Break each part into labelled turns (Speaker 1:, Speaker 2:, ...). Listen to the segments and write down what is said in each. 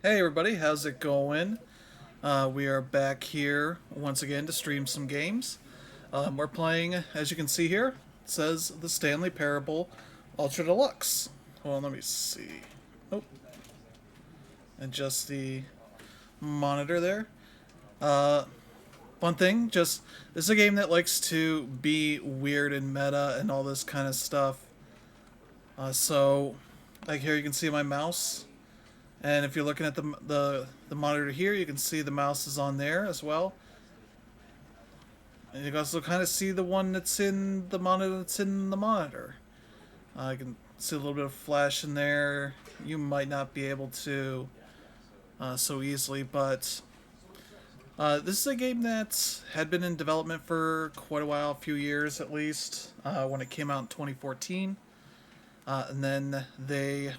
Speaker 1: Hey everybody, how's it going? We are back here once again to stream some games. We're playing, as you can see here, it says the Stanley Parable Ultra Deluxe. Hold on, let me see. Oh, adjust the monitor there. One thing, just this is a game that likes to be weird and meta and all this kind of stuff. So, like here, you can see my mouse. And if you're looking at the monitor here, you can see the mouse is on there as well. And you can also kind of see the one that's in the monitor that's in the monitor. I can see a little bit of flash in there. You might not be able to so easily, but this is a game that had been in development for quite a while, a few years at least, when it came out in 2014. And then they,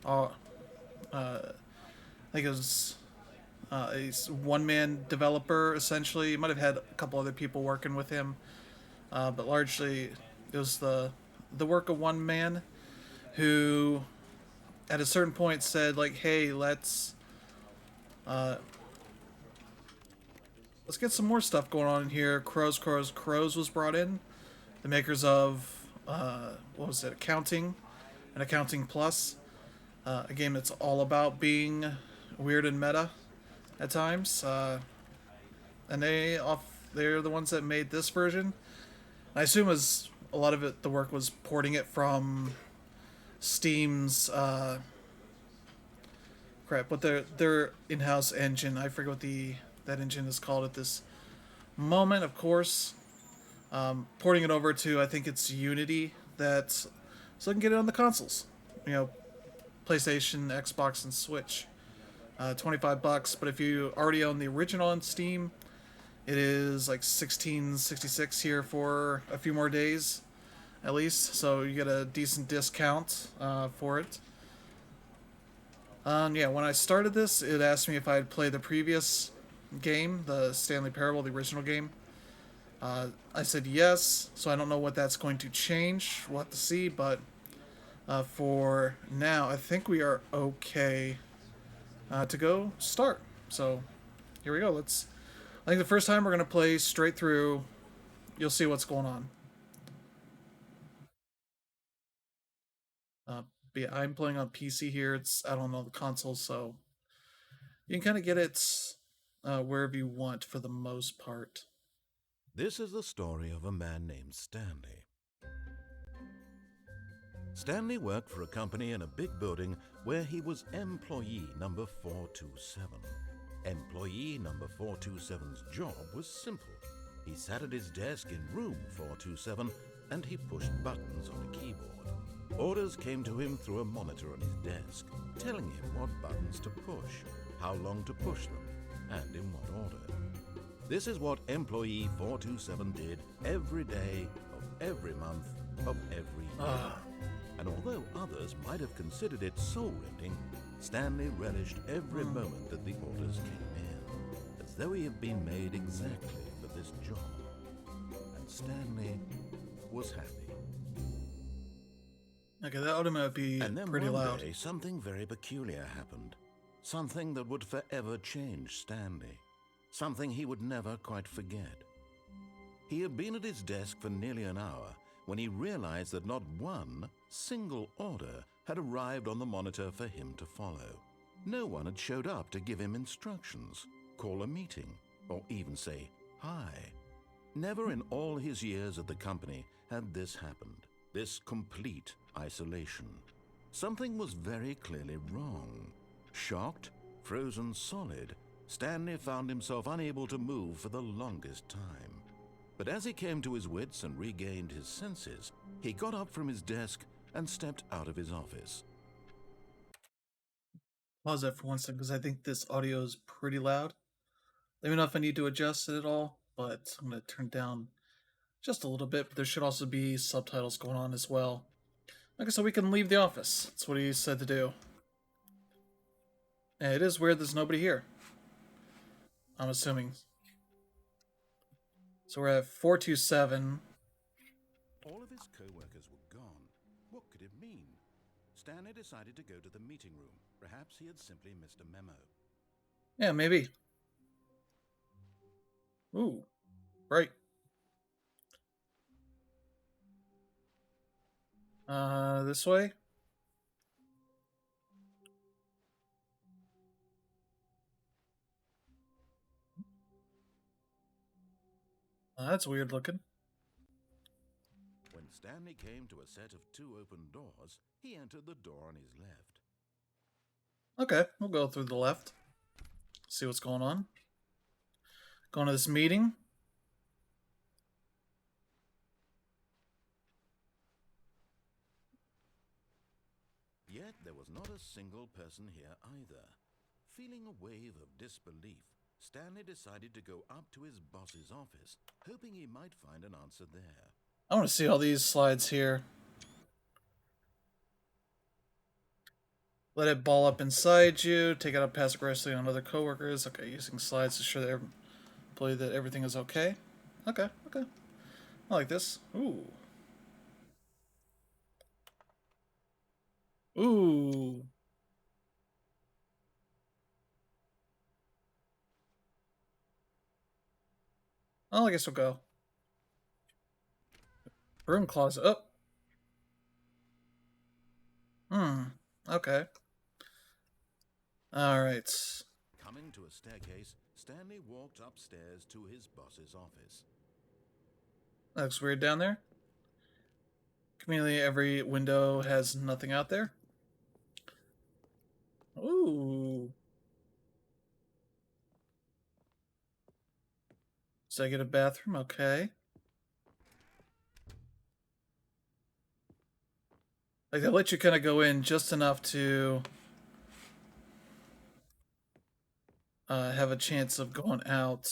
Speaker 1: uh, I think it was a one-man developer essentially. He might have had a couple other people working with him, but largely it was the work of one man who, at a certain point, said like, "Hey, let's get some more stuff going on in here." Crows was brought in, the makers of what was it, Accounting and Accounting Plus, a game that's all about being weird and meta at times. And they're the ones that made this version. I assume as a lot of it, the work was porting it from Steam's crap, but their in-house engine. I forget what the that engine is called at this moment. Of course, porting it over to, I think it's Unity, that so I can get it on the consoles. You know, PlayStation, Xbox, and Switch. $25, but if you already own the original on Steam, it is like 16.66 here for a few more days, at least. So you get a decent discount for it. Yeah, when I started this, it asked me if I'd play the previous game, the Stanley Parable, the original game. I said yes, so I don't know what that's going to change. We'll have to see, but for now, I think we are okay to go start. So here we go. I think the first time we're going to play straight through. You'll see what's going on. But yeah, I'm playing on PC here. It's I don't know the console, so you can kind of get it wherever you want for the most part.
Speaker 2: This is the story of a man named Stanley. Stanley worked for a company in a big building where he was employee number 427. Employee number 427's job was simple. He sat at his desk in room 427 and he pushed buttons on a keyboard. Orders came to him through a monitor on his desk, telling him what buttons to push, how long to push them, and in what order. This is what employee 427 did every day of every month of every year. And although others might have considered it soul-rending, Stanley relished every moment that the orders came in, as though he had been made exactly for this job. And Stanley was happy.
Speaker 1: Okay, that audio might be
Speaker 2: And then
Speaker 1: pretty
Speaker 2: one
Speaker 1: loud.
Speaker 2: day, something very peculiar happened. Something that would forever change Stanley. Something he would never quite forget. He had been at his desk for nearly an hour when he realized that not one single order had arrived on the monitor for him to follow. No one had showed up to give him instructions, call a meeting, or even say hi. Never in all his years at the company had this happened, this complete isolation. Something was very clearly wrong. Shocked, frozen solid, Stanley found himself unable to move for the longest time. But as he came to his wits and regained his senses, he got up from his desk and stepped out of his office.
Speaker 1: Pause that for one second because I think this audio is pretty loud. Let me know if I need to adjust it at all, but I'm going to turn it down just a little bit. But there should also be subtitles going on as well. Okay, so we can leave the office. That's what he said to do. And it is weird there's nobody here. I'm assuming. So we're at 427.
Speaker 2: All of his co-workers were gone. What could it mean? Stanley decided to go to the meeting room. Perhaps he had simply missed a memo.
Speaker 1: Yeah, maybe. Ooh, right. This way? That's weird looking.
Speaker 2: When Stanley came to a set of 2 open doors, he entered the door on his left.
Speaker 1: Okay, we'll go through the left. See what's going on. Going to this meeting.
Speaker 2: Yet there was not a single person here either. Feeling a wave of disbelief, Stanley decided to go up to his boss's office, hoping he might find an answer there.
Speaker 1: I want to see all these slides here. Let it ball up inside you. Take it out pass aggressively on other coworkers. Okay, using slides to ensure that believe that everything is okay. Okay, okay. I like this. Ooh. Ooh. Oh, I guess we'll go. Broom closet. Oh. Okay. Alright.
Speaker 2: Coming to a staircase, Stanley walked upstairs to his boss's office.
Speaker 1: That looks weird down there. Conveniently, every window has nothing out there. Ooh. So I get a bathroom? Okay. Like, they let you kind of go in just enough to have a chance of going out.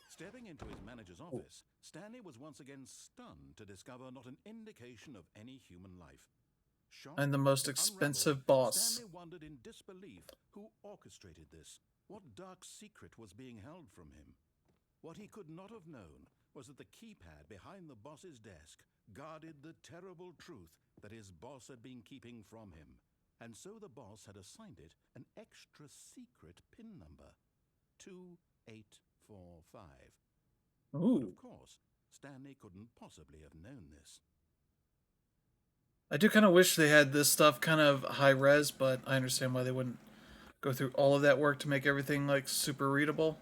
Speaker 2: Stepping into his manager's office, Stanley was once again stunned to discover not an indication of any human life. Shocked,
Speaker 1: And the most expensive
Speaker 2: unraveled,
Speaker 1: boss.
Speaker 2: Stanley wondered in disbelief who orchestrated this. What dark secret was being held from him? What he could not have known was that the keypad behind the boss's desk guarded the terrible truth that his boss had been keeping from him. And so the boss had assigned it an extra secret PIN number, 2845. But
Speaker 1: Ooh.
Speaker 2: of course, Stanley couldn't possibly have known this.
Speaker 1: I do kind of wish they had this stuff kind of high res, but I understand why they wouldn't go through all of that work to make everything like super readable.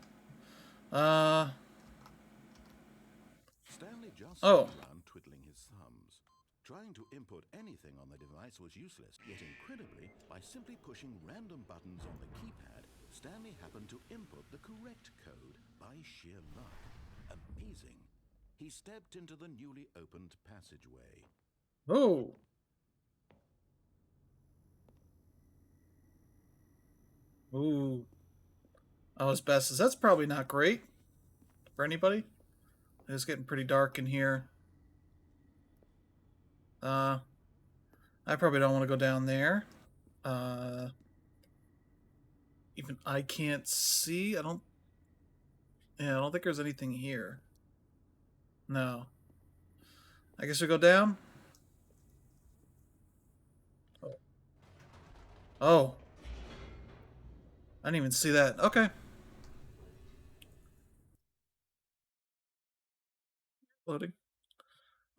Speaker 2: Stanley just
Speaker 1: Oh.
Speaker 2: sat around twiddling his thumbs. Trying to input anything on the device was useless, yet incredibly, by simply pushing random buttons on the keypad, Stanley happened to input the correct code by sheer luck. Amazing. He stepped into the newly opened passageway.
Speaker 1: Oh. Ooh. Oh, asbestos. That's probably not great for anybody. It's getting pretty dark in here. I probably don't want to go down there. Even I can't see. I don't think there's anything here. No. I guess we go down. Oh. Oh. I didn't even see that. Okay. Loading.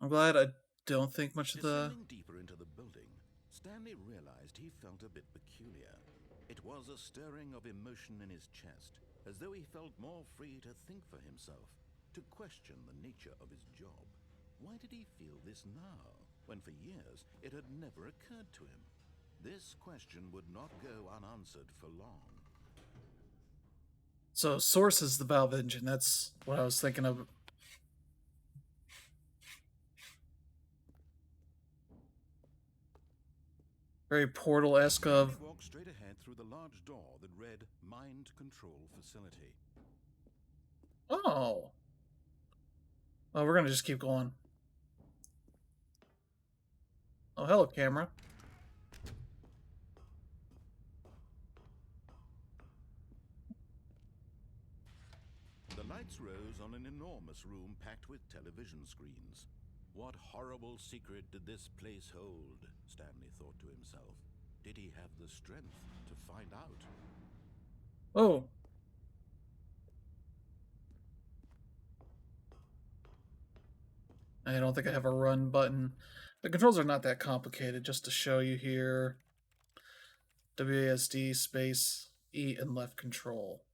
Speaker 1: I'm glad I don't think much of the...
Speaker 2: Descending deeper into the building, Stanley realized he felt a bit peculiar. It was a stirring of emotion in his chest, as though he felt more free to think for himself, to question the nature of his job. Why did he feel this now, when for years it had never occurred to him? This question would not go unanswered for long.
Speaker 1: So, source is the valve engine. That's what I was thinking of. Very Portal-esque of...
Speaker 2: He walked straight ahead through the large door that read Mind Control Facility.
Speaker 1: Oh. Oh, we're gonna just keep going. Oh, hello, camera.
Speaker 2: The lights rose on an enormous room packed with television screens. What horrible secret did this place hold? Stanley thought to himself. Did he have the strength to find out?
Speaker 1: Oh. I don't think I have a run button. The controls are not that complicated, just to show you here. WASD, space, E, and left control.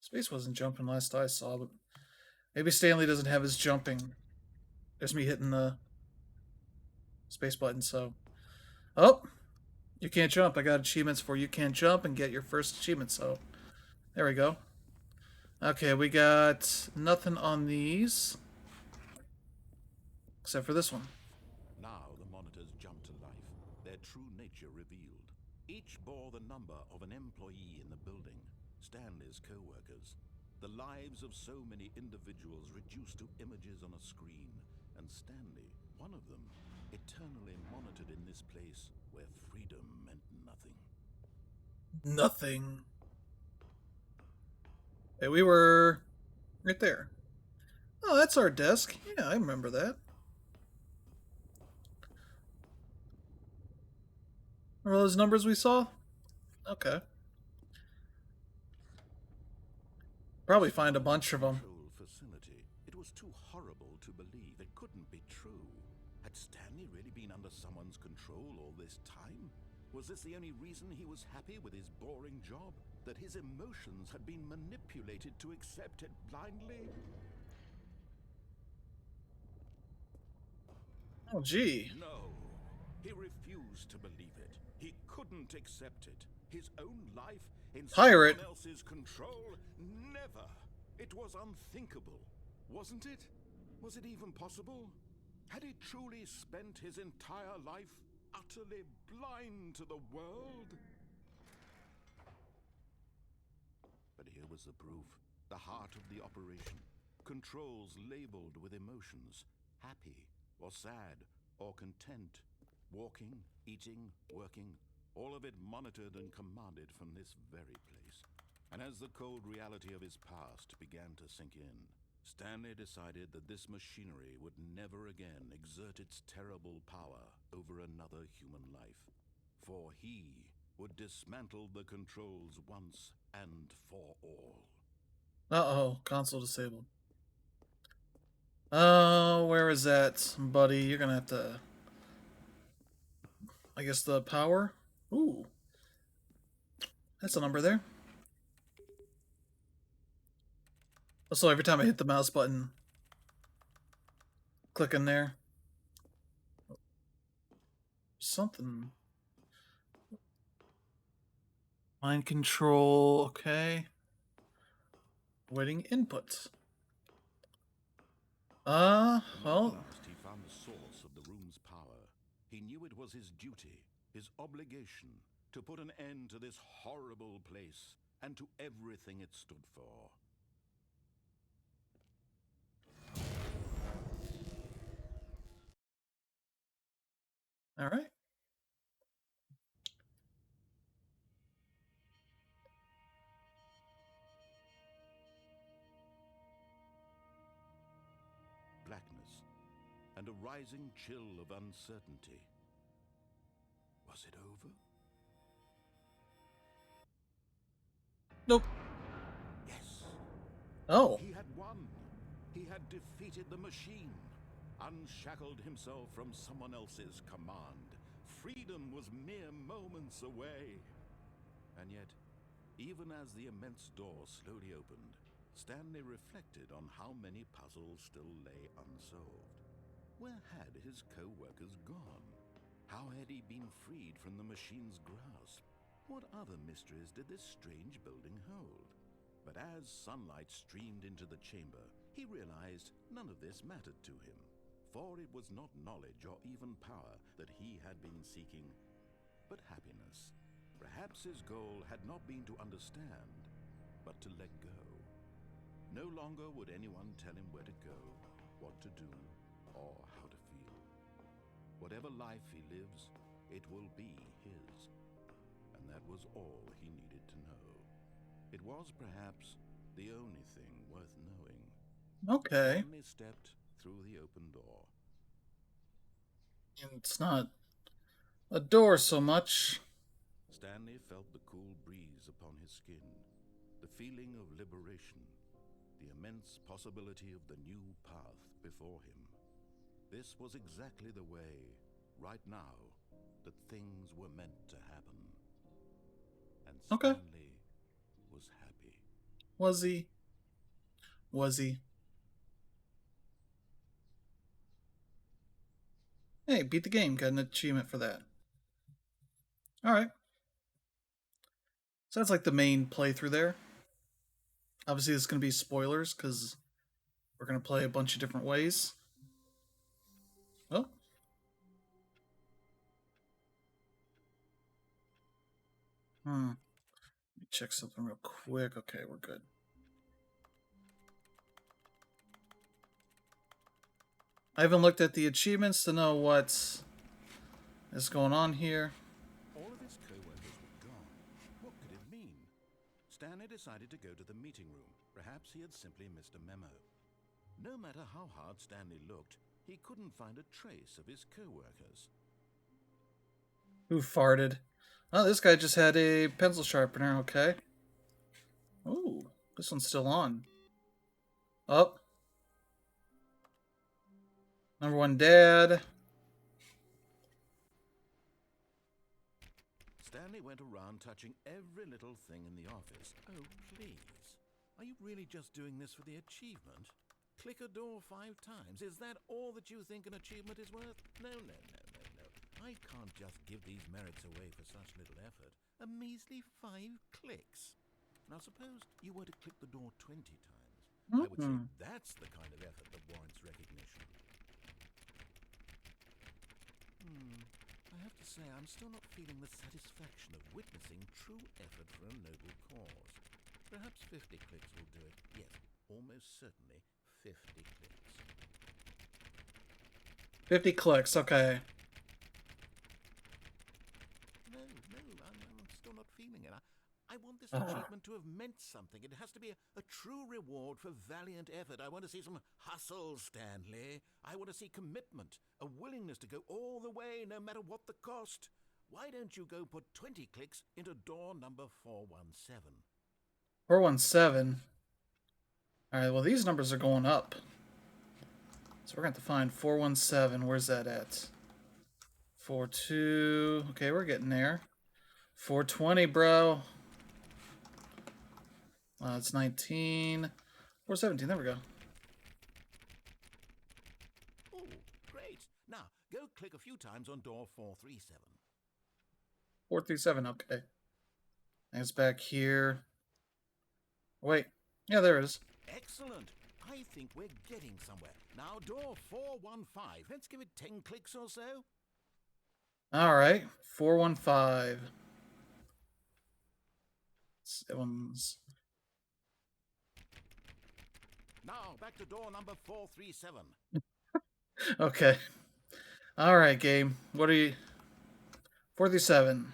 Speaker 1: Space wasn't jumping last I saw, but maybe Stanley doesn't have his jumping. There's me hitting the space button, so... Oh! You can't jump. I got achievements for you can't jump and get your first achievement, so... There we go. Okay, we got nothing on these. Except for this one.
Speaker 2: Now the monitors jumped to life, their true nature revealed. Each bore the number of an employee in the building, Stanley's co-workers. The lives of so many individuals reduced to images on a screen, and Stanley, one of them, eternally monitored in this place where freedom meant nothing.
Speaker 1: Nothing. Hey, we were right there. Oh, that's our desk. Yeah, I remember that. Remember those numbers we saw? Okay. Probably find a bunch of them.
Speaker 2: Control facility. It was too horrible to believe. It couldn't be true. Had Stanley really been under someone's control all this time? Was this the only reason he was happy with his boring job? That his emotions had been manipulated to accept it blindly?
Speaker 1: Oh, gee.
Speaker 2: No. He refused to believe it. He couldn't accept it. His own life in
Speaker 1: Pirate.
Speaker 2: someone else's control? Never. It was unthinkable. Wasn't it? Was it even possible? Had he truly spent his entire life utterly blind to the world? But here was the proof. The heart of the operation. Controls labeled with emotions. Happy or sad or content. Walking, eating, working. All of it monitored and commanded from this very place. And as the cold reality of his past began to sink in, Stanley decided that this machinery would never again exert its terrible power over another human life. For he would dismantle the controls once and for all.
Speaker 1: Uh-oh, console disabled. Oh, where is that, buddy? You're gonna have to... I guess the power? Ooh. That's a number there. So every time I hit the mouse button, click in there. Something. Mind control, okay. Waiting input. Well...
Speaker 2: At last he found the source of the room's power. He knew it was his duty, his obligation, to put an end to this horrible place and to everything it stood for.
Speaker 1: Alright.
Speaker 2: Blackness and a rising chill of uncertainty. Was it over?
Speaker 1: Nope.
Speaker 2: Yes.
Speaker 1: Oh.
Speaker 2: He had won. He had defeated the machine, unshackled himself from someone else's command. Freedom was mere moments away. And yet, even as the immense door slowly opened, Stanley reflected on how many puzzles still lay unsolved. Where had his co-workers gone? How had he been freed from the machine's grasp? What other mysteries did this strange building hold? But as sunlight streamed into the chamber, he realized none of this mattered to him, for it was not knowledge or even power that he had been seeking, but happiness. Perhaps his goal had not been to understand, but to let go. No longer would anyone tell him where to go, what to do, or how to feel. Whatever life he lives, it will be his. And that was all he needed to know. It was perhaps the only thing worth knowing.
Speaker 1: Okay.
Speaker 2: Stanley stepped through the open door.
Speaker 1: And it's not a door so much.
Speaker 2: Stanley felt the cool breeze upon his skin, the feeling of liberation, the immense possibility of the new path before him. This was exactly the way, right now, that things were meant to happen. And
Speaker 1: Okay.
Speaker 2: Stanley was happy.
Speaker 1: Was he? Was he? Hey, beat the game. Got an achievement for that. Alright. So that's like the main playthrough there. Obviously, it's going to be spoilers because we're going to play a bunch of different ways. Oh. Let me check something real quick. Okay, we're good. I haven't looked at the achievements to know what is going on here.
Speaker 2: All of his co-workers were gone. What could it mean? Stanley decided to go to the meeting room. Perhaps he had simply missed a memo. No matter how hard Stanley looked, he couldn't find a trace of his co-workers.
Speaker 1: Who farted? Oh, this guy just had a pencil sharpener. Okay. Ooh, this one's still on. Oh. Number one dad.
Speaker 2: Stanley went around touching every little thing in the office. Oh, please. Are you really just doing this for the achievement? Click a door 5 times. Is that all that you think an achievement is worth? No. I can't just give these merits away for such little effort. A measly 5 clicks. Now suppose you were to click the door 20 times. I would say that's the kind of effort that warrants recognition. I have to say, I'm still not feeling the satisfaction of witnessing true effort for a noble cause. Perhaps 50 clicks will do it. Yes, almost certainly 50 clicks.
Speaker 1: 50 clicks, okay.
Speaker 2: No, I'm still not feeling it. I want this achievement to have meant something. It has to be a true reward for valiant effort. I want to see some hustle, Stanley. I want to see commitment, a willingness to go all the way, no matter what the cost. Why don't you go put 20 clicks into door number 417?
Speaker 1: 417. Alright, well, these numbers are going up. So we're going to have to find 417. Where's that at? 42. Okay, we're getting there. 420, bro. It's 19. 417. There we go.
Speaker 2: Oh, great. Now, go click a few times on door 437.
Speaker 1: 437. Okay. And it's back here. Wait. Yeah, there it is.
Speaker 2: Excellent. I think we're getting somewhere. Now, door 415. Let's give it 10 clicks or so.
Speaker 1: Alright. 415. Sevens.
Speaker 2: Now, back to door number 437.
Speaker 1: Okay. Alright, game. What are you... 437.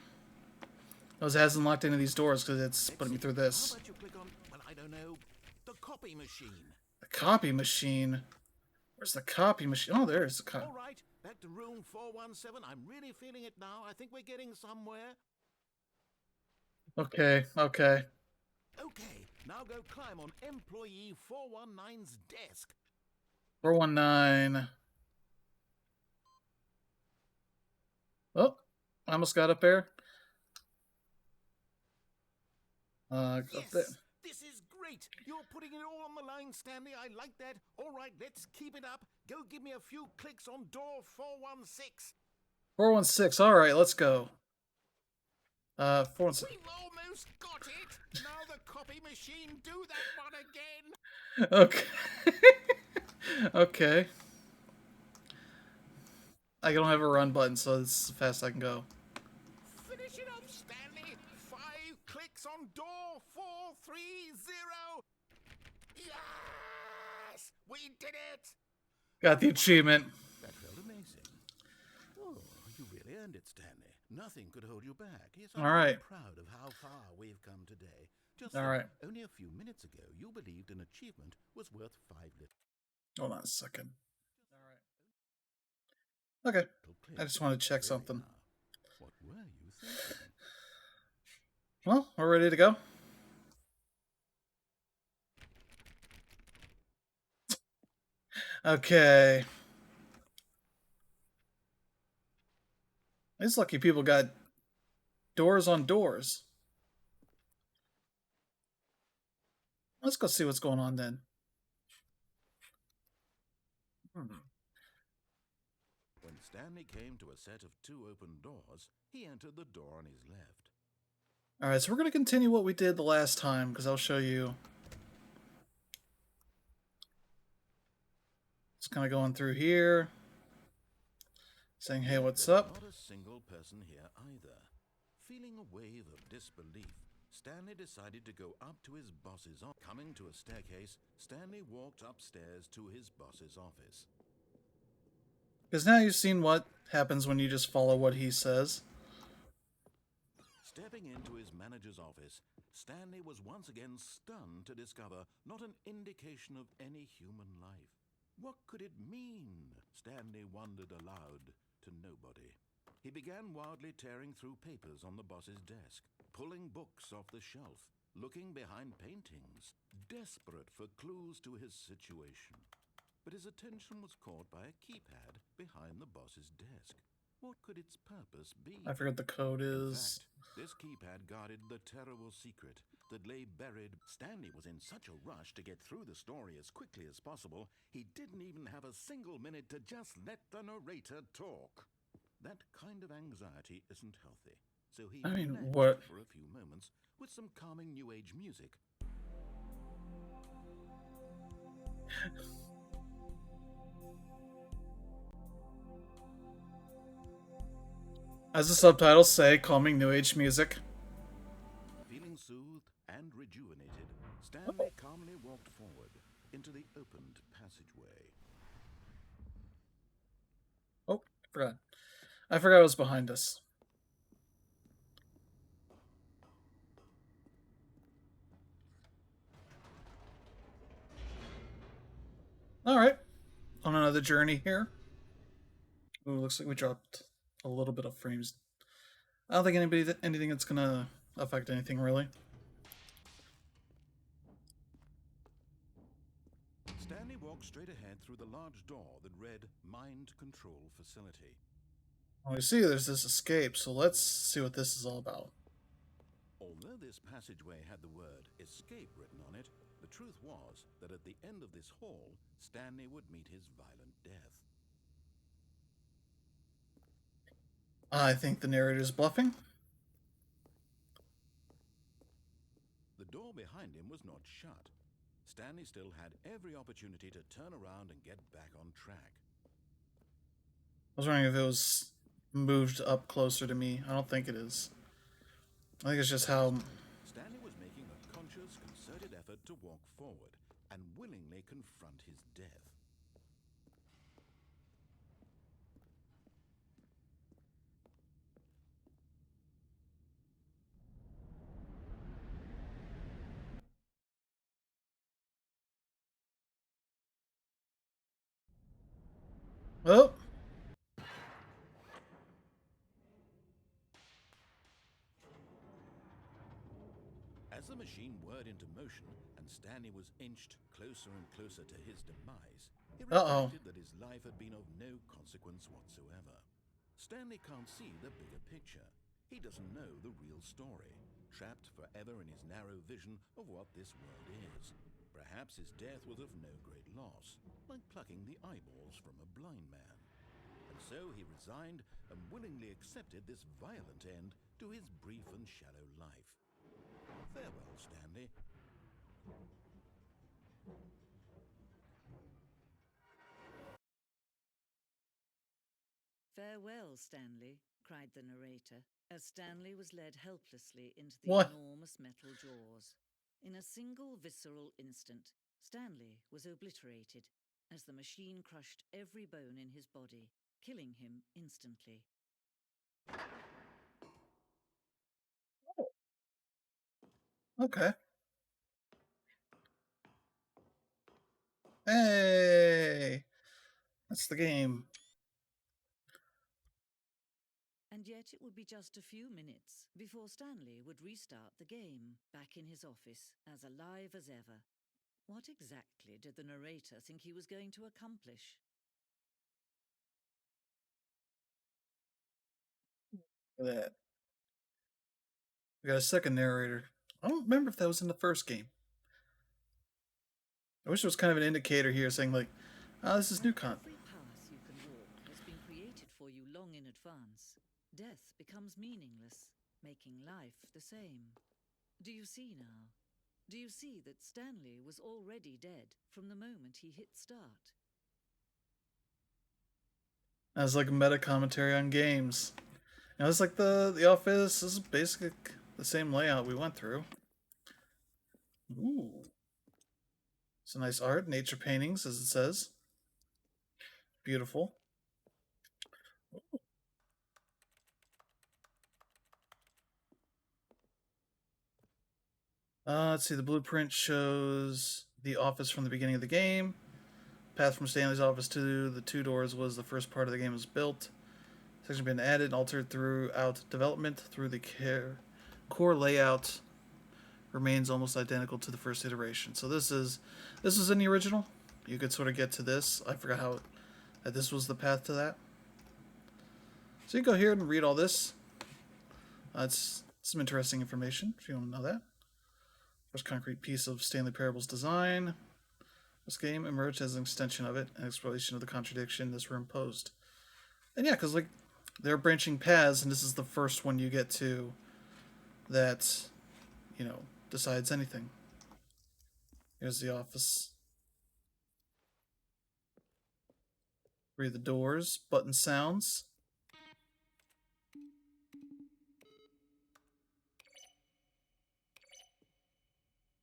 Speaker 1: It hasn't locked into these doors because it's putting me through this.
Speaker 2: How about you click on, well, I don't know, the copy machine?
Speaker 1: The copy machine? Where's the copy machine? Oh, there's the copy.
Speaker 2: All right, back to room 417. I'm really feeling it now. I think we're getting somewhere.
Speaker 1: Okay.
Speaker 2: Okay, now go climb on employee 419's desk.
Speaker 1: 419. Oh, I almost got up there.
Speaker 2: Yes,
Speaker 1: up there.
Speaker 2: this is great. You're putting it all on the line, Stanley. I like that. All right, let's keep it up. Go give me a few clicks on door 416.
Speaker 1: 416. All right, let's go. 416.
Speaker 2: We've almost got it. Now the copy machine, do that one again.
Speaker 1: Okay. Okay. I don't have a run button, so it's as fast as I can go.
Speaker 2: Finish it up, Stanley. 5 clicks on door 430. Yes! We did it!
Speaker 1: Got the achievement.
Speaker 2: That felt amazing. Oh, you really earned it, Stanley. Nothing could hold you back. Yes, I'm
Speaker 1: All right.
Speaker 2: proud of how far we've come today. Just
Speaker 1: All
Speaker 2: think,
Speaker 1: right.
Speaker 2: only a few minutes ago, you believed an achievement was worth 5 little.
Speaker 1: Hold on a second. Okay. I just want to check
Speaker 2: There they
Speaker 1: something.
Speaker 2: are. What were you thinking?
Speaker 1: Well, we're ready to go. Okay. These lucky people got doors on doors. Let's go see what's going on then. Hmm.
Speaker 2: When Stanley came to a set of two open doors, he entered the door on his left.
Speaker 1: Alright, so we're going to continue what we did the last time, because I'll show you. Just kind of going through here, saying, hey,
Speaker 2: Yet
Speaker 1: what's
Speaker 2: there was
Speaker 1: up?
Speaker 2: not a single person here either. Feeling a wave of disbelief, Stanley decided to go up to his boss's office. Coming to a staircase, Stanley walked upstairs to his boss's office.
Speaker 1: Because now you've seen what happens when you just follow what he says.
Speaker 2: Stepping into his manager's office, Stanley was once again stunned to discover not an indication of any human life. What could it mean? Stanley wondered aloud to nobody. He began wildly tearing through papers on the boss's desk, pulling books off the shelf, looking behind paintings, desperate for clues to his situation. But his attention was caught by a keypad behind the boss's desk. What could its purpose be?
Speaker 1: I forget the code
Speaker 2: In
Speaker 1: is.
Speaker 2: fact, this keypad guarded the terrible secret that lay buried. Stanley was in such a rush to get through the story as quickly as possible, he didn't even have a single minute to just let the narrator talk. That kind of anxiety isn't healthy, so he
Speaker 1: I mean,
Speaker 2: relaxed
Speaker 1: what?
Speaker 2: for a few moments with some calming New Age music.
Speaker 1: As the subtitles say, calming new age music.
Speaker 2: Feeling soothed and rejuvenated, Stanley calmly walked forward into the opened passageway.
Speaker 1: Oh, forgot. I forgot it was behind us. Alright. On another journey here. Ooh, looks like we dropped a little bit of frames. I don't think anything that's gonna affect anything really.
Speaker 2: Stanley walked straight ahead through the large door that read Mind Control Facility.
Speaker 1: Well, you see there's this escape, so let's see what this is all about.
Speaker 2: Although this passageway had the word escape written on it, the truth was that at the end of this hall, Stanley would meet his violent death.
Speaker 1: I think the narrator's bluffing.
Speaker 2: The door behind him was not shut. Stanley still had every opportunity to turn around and get back on track.
Speaker 1: I was wondering if it was moved up closer to me. I don't think it is. I think it's just how.
Speaker 2: Stanley was making a conscious, concerted effort to walk forward and willingly confront his death.
Speaker 1: Oh!
Speaker 2: As the machine whirred into motion and Stanley was inched closer and closer to his demise, he
Speaker 1: Uh-oh.
Speaker 2: reflected that his life had been of no consequence whatsoever. Stanley can't see the bigger picture. He doesn't know the real story, trapped forever in his narrow vision of what this world is. Perhaps his death was of no great loss, like plucking the eyeballs from a blind man. And so he resigned and willingly accepted this violent end to his brief and shallow life. Farewell, Stanley.
Speaker 3: "Farewell, Stanley," cried the narrator, as Stanley was led helplessly into the
Speaker 1: What?
Speaker 3: enormous metal jaws. In a single visceral instant, Stanley was obliterated as the machine crushed every bone in his body, killing him instantly.
Speaker 1: Okay. Hey! That's the game.
Speaker 3: And yet it would be just a few minutes before Stanley would restart the game, back in his office, as alive as ever. What exactly did the narrator think he was going to accomplish?
Speaker 1: Look at that. We got a second narrator. I don't remember if that was in the first game. I wish there was kind of an indicator here saying like, "Ah, this is new content."
Speaker 3: Every path you can walk has been created for you long in advance. Death becomes meaningless, making life the same. Do you see now? Do you see that Stanley was already dead from the moment he hit start?
Speaker 1: As like a meta commentary on games. You know, it's like the office. This is basically the same layout we went through. Ooh, some nice art, nature paintings, as it says. Beautiful. Let's see. The blueprint shows the office from the beginning of the game. Path from Stanley's office to the two doors was the first part of the game was built. Section been added and altered throughout development. Through the core layout remains almost identical to the first iteration. So this is in the original. You could sort of get to this. I forgot how that this was the path to that. So you can go here and read all this. It's some interesting information if you want to know that. First concrete piece of Stanley Parable's design. This game emerged as an extension of it, an exploration of the contradiction this room posed. And yeah, because like they're branching paths, and this is the first one you get to that, you know, decides anything. Here's the office. Read the doors, button sounds.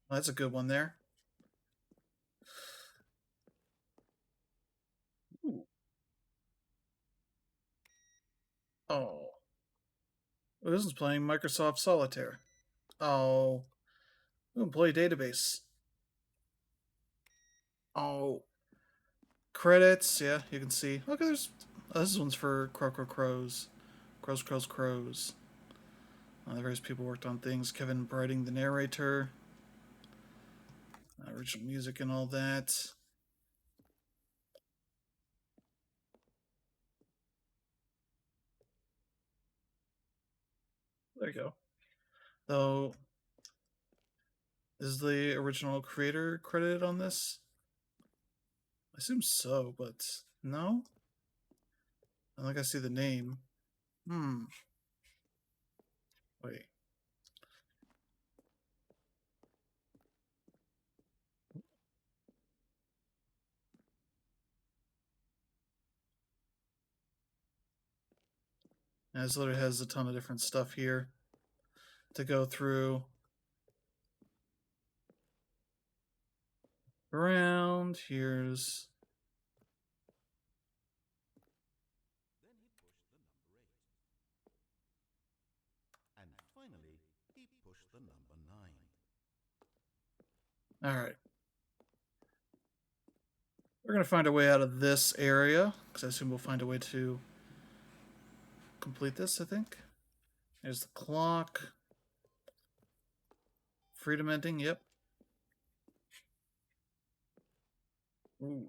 Speaker 1: Oh, that's a good one there. Ooh. Oh. This is playing Microsoft Solitaire. Oh. Employee database. Oh. Credits, yeah, you can see. Okay, there's. Oh, this one's for Crows. Crows. Various people worked on things. Kevin writing the narrator. Original music and all that. There you go. Though, is the original creator credited on this? I assume so, but no? I think I see the name. Wait. And this literally has a ton of different stuff here to go through. Around here's
Speaker 2: Then he pushed the number 8. And finally, he pushed the number 9.
Speaker 1: all right. We're gonna find a way out of this area because I assume we'll find a way to complete this. I think. There's the clock. Freedom ending. Yep. Ooh.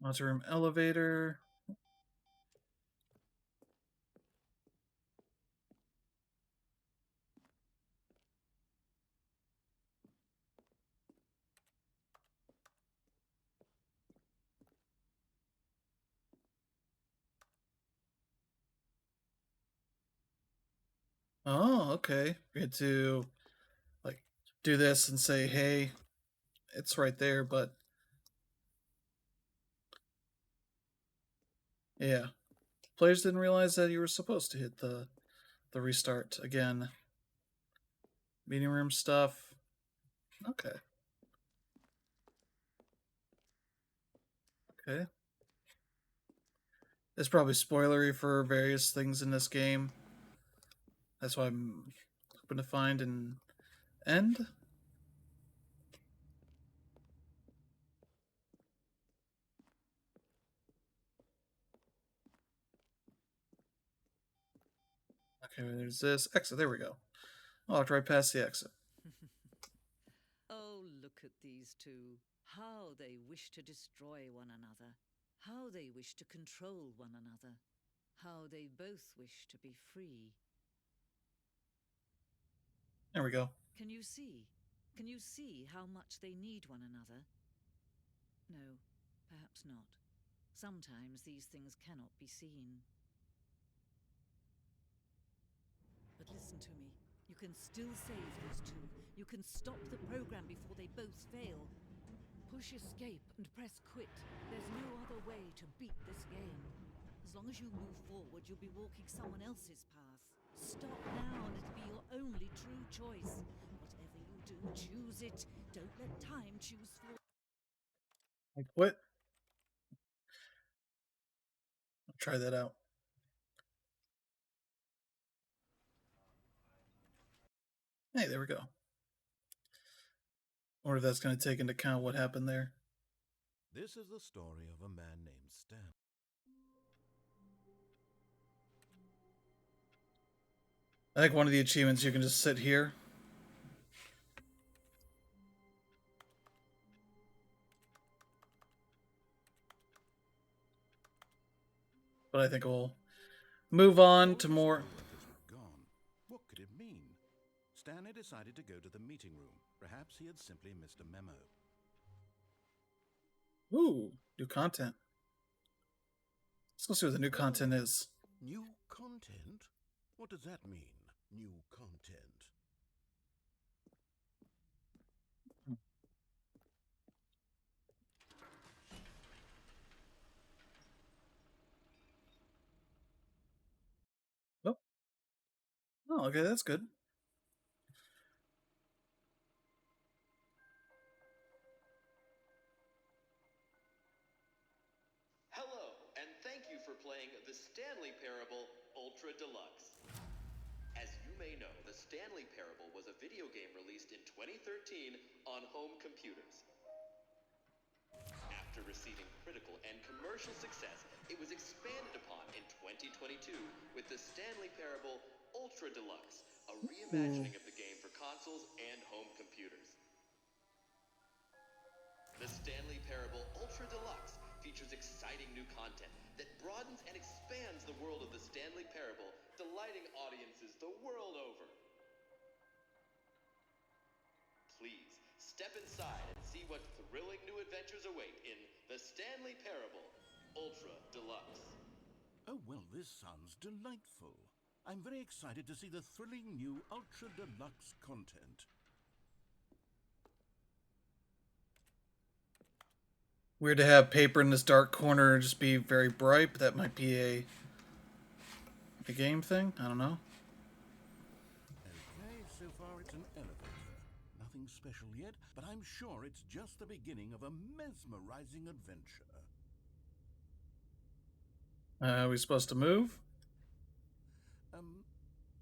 Speaker 1: Monster room elevator. Oh, okay. We had to like do this and say, "Hey, it's right there," but yeah, players didn't realize that you were supposed to hit the restart again. Meeting room stuff. Okay. Okay. It's probably spoilery for various things in this game. That's why I'm hoping to find an end. Okay, there's this exit. There we go. I walked right past the exit.
Speaker 3: Oh, look at these two. How they wish to destroy one another. How they wish to control one another. How they both wish to be free.
Speaker 1: There we go.
Speaker 3: Can you see? Can you see how much they need one another? No, perhaps not. Sometimes these things cannot be seen. But listen to me. You can still save those two. You can stop the program before they both fail. Push escape and press quit. There's no other way to beat this game. As long as you move forward, you'll be walking someone else's path. Stop now and it'll be your only true choice. Whatever you do, choose it. Don't let time choose for you.
Speaker 1: Like, what? I'll try that out. Hey, there we go. I wonder if that's going to take into account what happened there.
Speaker 2: This is the story of a man named Stan.
Speaker 1: I think one of the achievements you can just sit here. But I think we'll move on to more.
Speaker 2: Letters were gone. What could it mean? Stanley decided to go to the meeting room. Perhaps he had simply missed a memo.
Speaker 1: Ooh, new content. Let's go see what the new content is.
Speaker 2: New content? What does that mean? New content.
Speaker 1: Oh, oh, okay, that's good.
Speaker 4: Hello, and thank you for playing the Stanley Parable Ultra Deluxe. As you may know, the Stanley Parable was a video game released in 2013 on home computers. After receiving critical and commercial success, it was expanded upon in 2022 with the Stanley Parable Ultra Deluxe, a reimagining of the game for consoles and home computers. The Stanley Parable Ultra Deluxe features exciting new content that broadens and expands the world of the Stanley Parable, delighting audiences the world over. Please, step inside and see what thrilling new adventures await in the Stanley Parable Ultra Deluxe.
Speaker 2: Oh, well, this sounds delightful. I'm very excited to see the thrilling new Ultra Deluxe content.
Speaker 1: Weird to have paper in this dark corner and just be very bright, but that might be a game thing. I don't know.
Speaker 2: Okay, so far it's an elevator. Nothing special yet, but I'm sure it's just the beginning of a mesmerizing adventure.
Speaker 1: Are we supposed to move?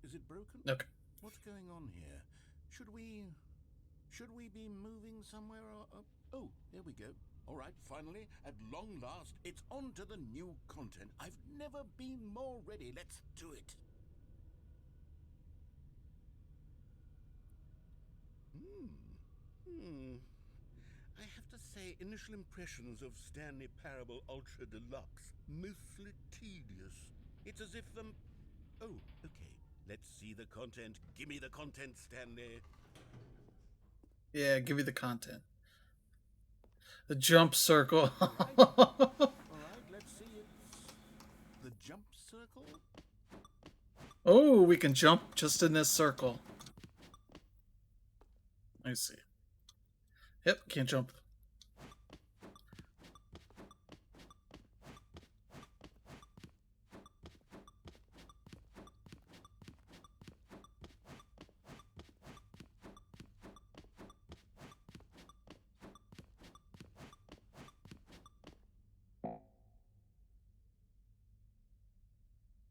Speaker 2: Is it broken?
Speaker 1: Okay.
Speaker 2: What's going on here? Should we be moving somewhere or... Oh, there we go. All right, finally, at long last, it's on to the new content. I've never been more ready. Let's do it. I have to say, initial impressions of Stanley Parable Ultra Deluxe, mostly tedious. It's as if the... Oh, okay. Let's see the content. Give me the content, Stanley.
Speaker 1: Yeah, give me the content. The jump circle.
Speaker 2: All right, let's see. It's the jump circle.
Speaker 1: Oh, we can jump just in this circle. Let me see. Yep, can't jump.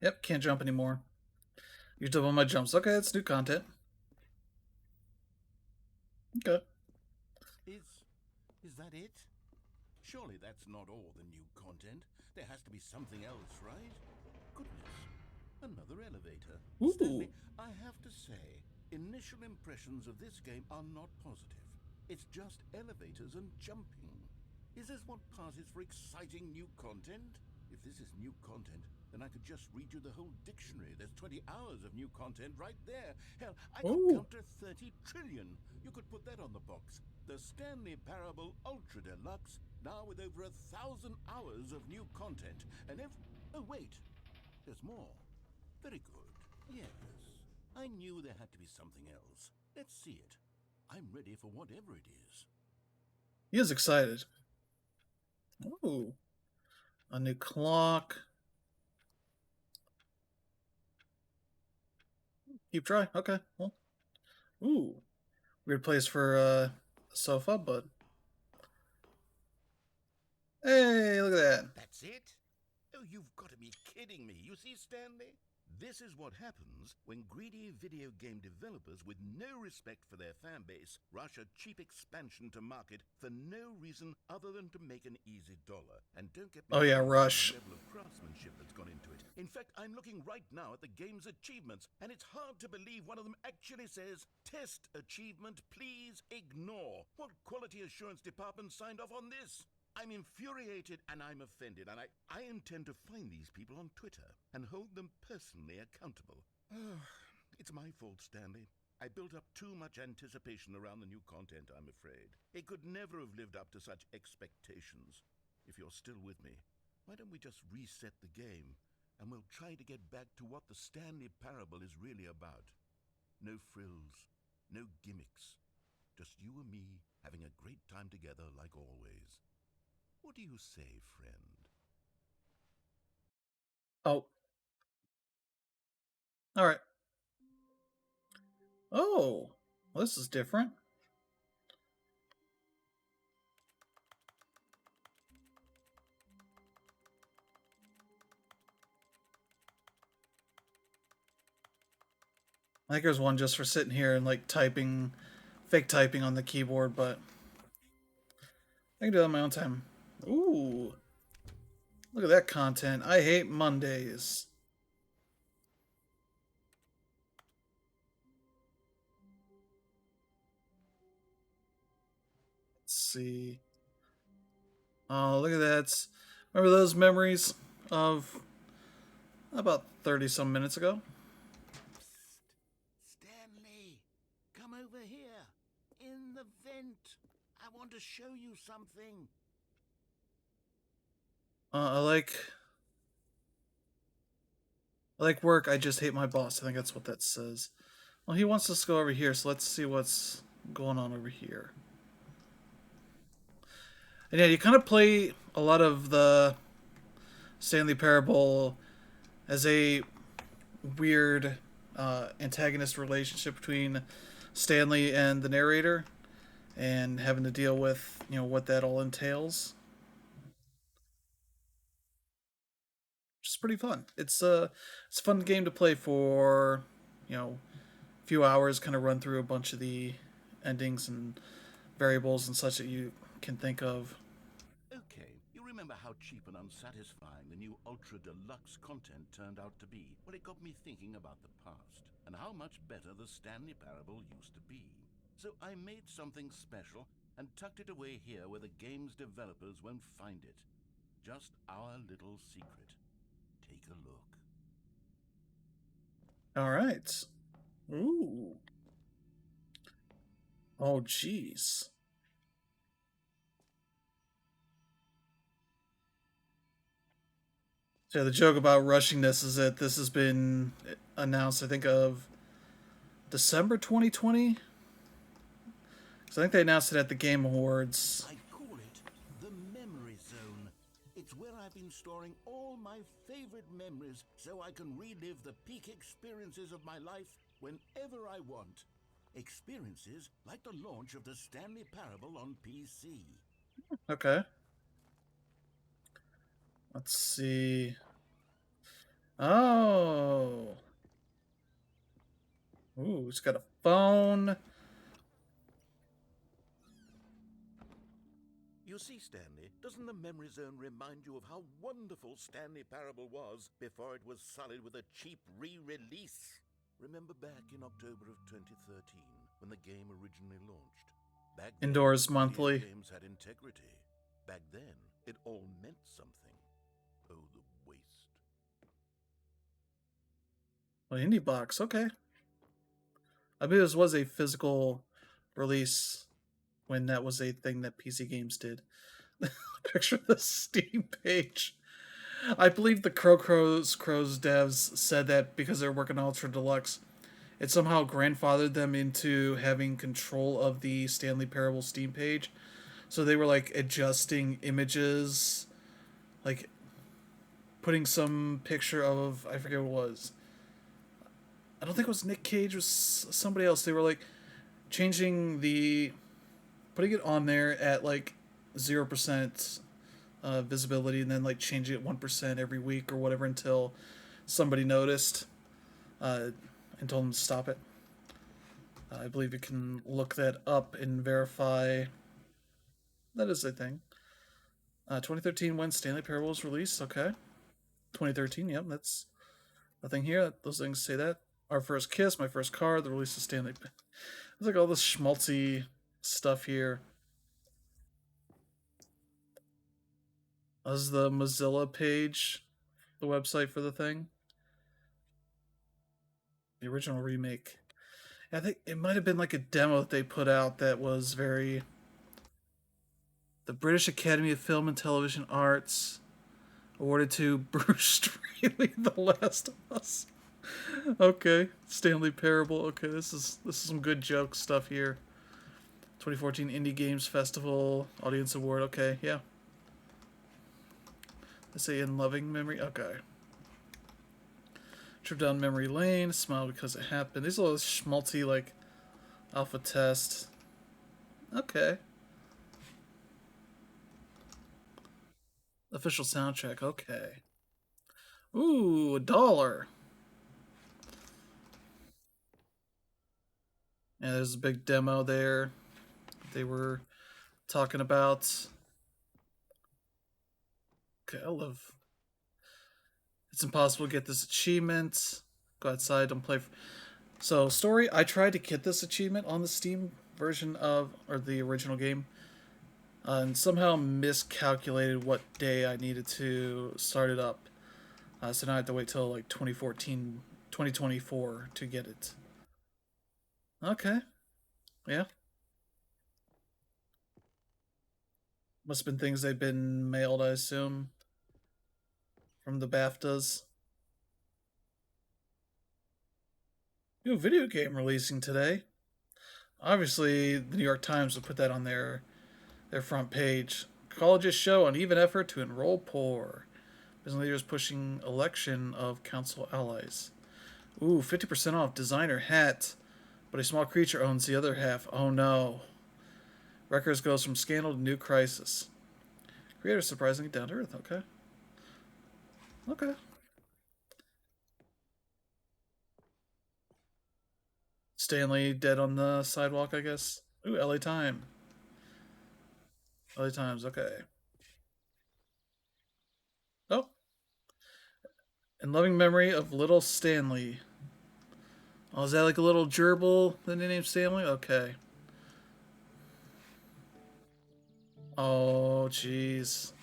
Speaker 1: Yep, can't jump anymore. Used up all my jumps. Okay, that's new content. Okay.
Speaker 2: Is that it? Surely that's not all the new content. There has to be something else, right? Goodness. Another elevator.
Speaker 1: Ooh.
Speaker 2: Stanley, I have to say, initial impressions of this game are not positive. It's just elevators and jumping. Is this what passes for exciting new content? If this is new content, then I could just read you the whole dictionary. There's 20 hours of new content right there. Hell, I could
Speaker 1: Ooh.
Speaker 2: count to 30 trillion. You could put that on the box. The Stanley Parable Ultra Deluxe, now with over 1,000 hours of new content. And oh wait, there's more. Very good. Yes. I knew there had to be something else. Let's see it. I'm ready for whatever it is.
Speaker 1: He is excited. Ooh. A new clock. Keep trying. Okay. Well. Ooh. Weird place for a sofa, but hey, look at that.
Speaker 2: That's it? Oh, you've got to be kidding me. You see, Stanley? This is what happens when greedy video game developers with no respect for their fan base rush a cheap expansion to market for no reason other than to make an easy dollar. And don't get me
Speaker 1: Oh yeah,
Speaker 2: started on
Speaker 1: Rush.
Speaker 2: the level of craftsmanship that's gone into it. In fact, I'm looking right now at the game's achievements, and it's hard to believe one of them actually says, "Test achievement, please ignore." What quality assurance department signed off on this? I'm infuriated and I'm offended, and I intend to find these people on Twitter and hold them personally accountable. It's my fault, Stanley. I built up too much anticipation around the new content, I'm afraid. It could never have lived up to such expectations. If you're still with me, why don't we just reset the game, and we'll try to get back to what the Stanley Parable is really about. No frills, no gimmicks. Just you and me having a great time together like always. What do you say, friend?
Speaker 1: Oh. All right. Oh. Well, this is different. I think there's one just for sitting here and like typing, fake typing on the keyboard, but I can do that on my own time. Ooh. Look at that content. I hate Mondays. Let's see. Oh, look at that. Remember those memories of about 30 some minutes ago?
Speaker 2: Psst. Stanley, come over here. In the vent. I want to show you something.
Speaker 1: I like work. I just hate my boss. I think that's what that says. Well, he wants us to go over here, so let's see what's going on over here. And yeah, you kind of play a lot of the Stanley Parable as a weird antagonist relationship between Stanley and the narrator, and having to deal with what that all entails. Which is pretty fun. It's a fun game to play for a few hours, kind of run through a bunch of the endings and variables and such that you can think of.
Speaker 2: Okay, you remember how cheap and unsatisfying the new Ultra Deluxe content turned out to be? Well, it got me thinking about the past and how much better the Stanley Parable used to be. So I made something special and tucked it away here where the game's developers won't find it. Just our little secret. Take a look.
Speaker 1: All right. Ooh. Oh, jeez. So the joke about rushing this is that this has been announced, I think, of December 2020. So I think they announced it at the Game Awards.
Speaker 2: I call it the Memory Zone. It's where I've been storing all my favorite memories so I can relive the peak experiences of my life whenever I want. Experiences like the launch of the Stanley Parable on PC.
Speaker 1: Okay. Let's see. Oh. Ooh, he's got a phone.
Speaker 2: You see, Stanley, doesn't the memory zone remind you of how wonderful Stanley Parable was before it was sullied with a cheap re-release? Remember back in October of 2013, when the game originally launched? Back then,
Speaker 1: Indoors
Speaker 2: video
Speaker 1: monthly.
Speaker 2: games had integrity. Back then, it all meant something. Oh, the waste.
Speaker 1: Well, indie box, okay. I mean, this was a physical release when that was a thing that PC games did. Picture the Steam page. I believe the Crows devs said that because they're working on Ultra Deluxe, it somehow grandfathered them into having control of the Stanley Parable Steam page. So they were like adjusting images, like putting some picture of, I forget what it was. I don't think it was Nick Cage, it was somebody else. They were like changing putting it on there at like 0% visibility, and then like changing it 1% every week or whatever until somebody noticed and told them to stop it. I believe you can look that up and verify that is a thing. 2013 when Stanley Parable was released. Okay, 2013. Yep, that's nothing here. Those things say that. Our first kiss, my first car, the release of Stanley. It's like all this schmaltzy stuff here. This is the Mozilla page, the website for the thing. The original remake. I think it might have been like a demo that they put out that was very. The British Academy of Film and Television Arts awarded to Bruce Straley, The Last of Us. Okay, Stanley Parable. Okay, this is some good joke stuff here. 2014 Indie Games Festival Audience Award. Okay, yeah. They say in loving memory. Okay. Trip down memory lane. Smile because it happened. These are all schmaltzy like alpha test. Okay. Official soundtrack. Okay. Ooh, $1. Yeah, there's a big demo there. They were talking about. Okay, I love. It's impossible to get this achievement. Go outside, don't play. So, story. I tried to get this achievement on the Steam version or the original game, and somehow miscalculated what day I needed to start it up. So now I have to wait till like 2014, 2024 to get it. Okay. Yeah. Must have been things they've been mailed, I assume, from the BAFTAs. New video game releasing today. Obviously, the New York Times will put that on their front page. Colleges show uneven effort to enroll poor. Business leaders pushing election of council allies. Ooh, 50% off designer hat, but a small creature owns the other half. Oh no. Records goes from scandal to new crisis. Creator surprisingly down to earth. Okay. Okay. Stanley dead on the sidewalk, I guess. Ooh, LA Time. LA Times, okay. Oh. In loving memory of little Stanley. Oh, is that like a little gerbil that they named Stanley? Okay. Oh, jeez.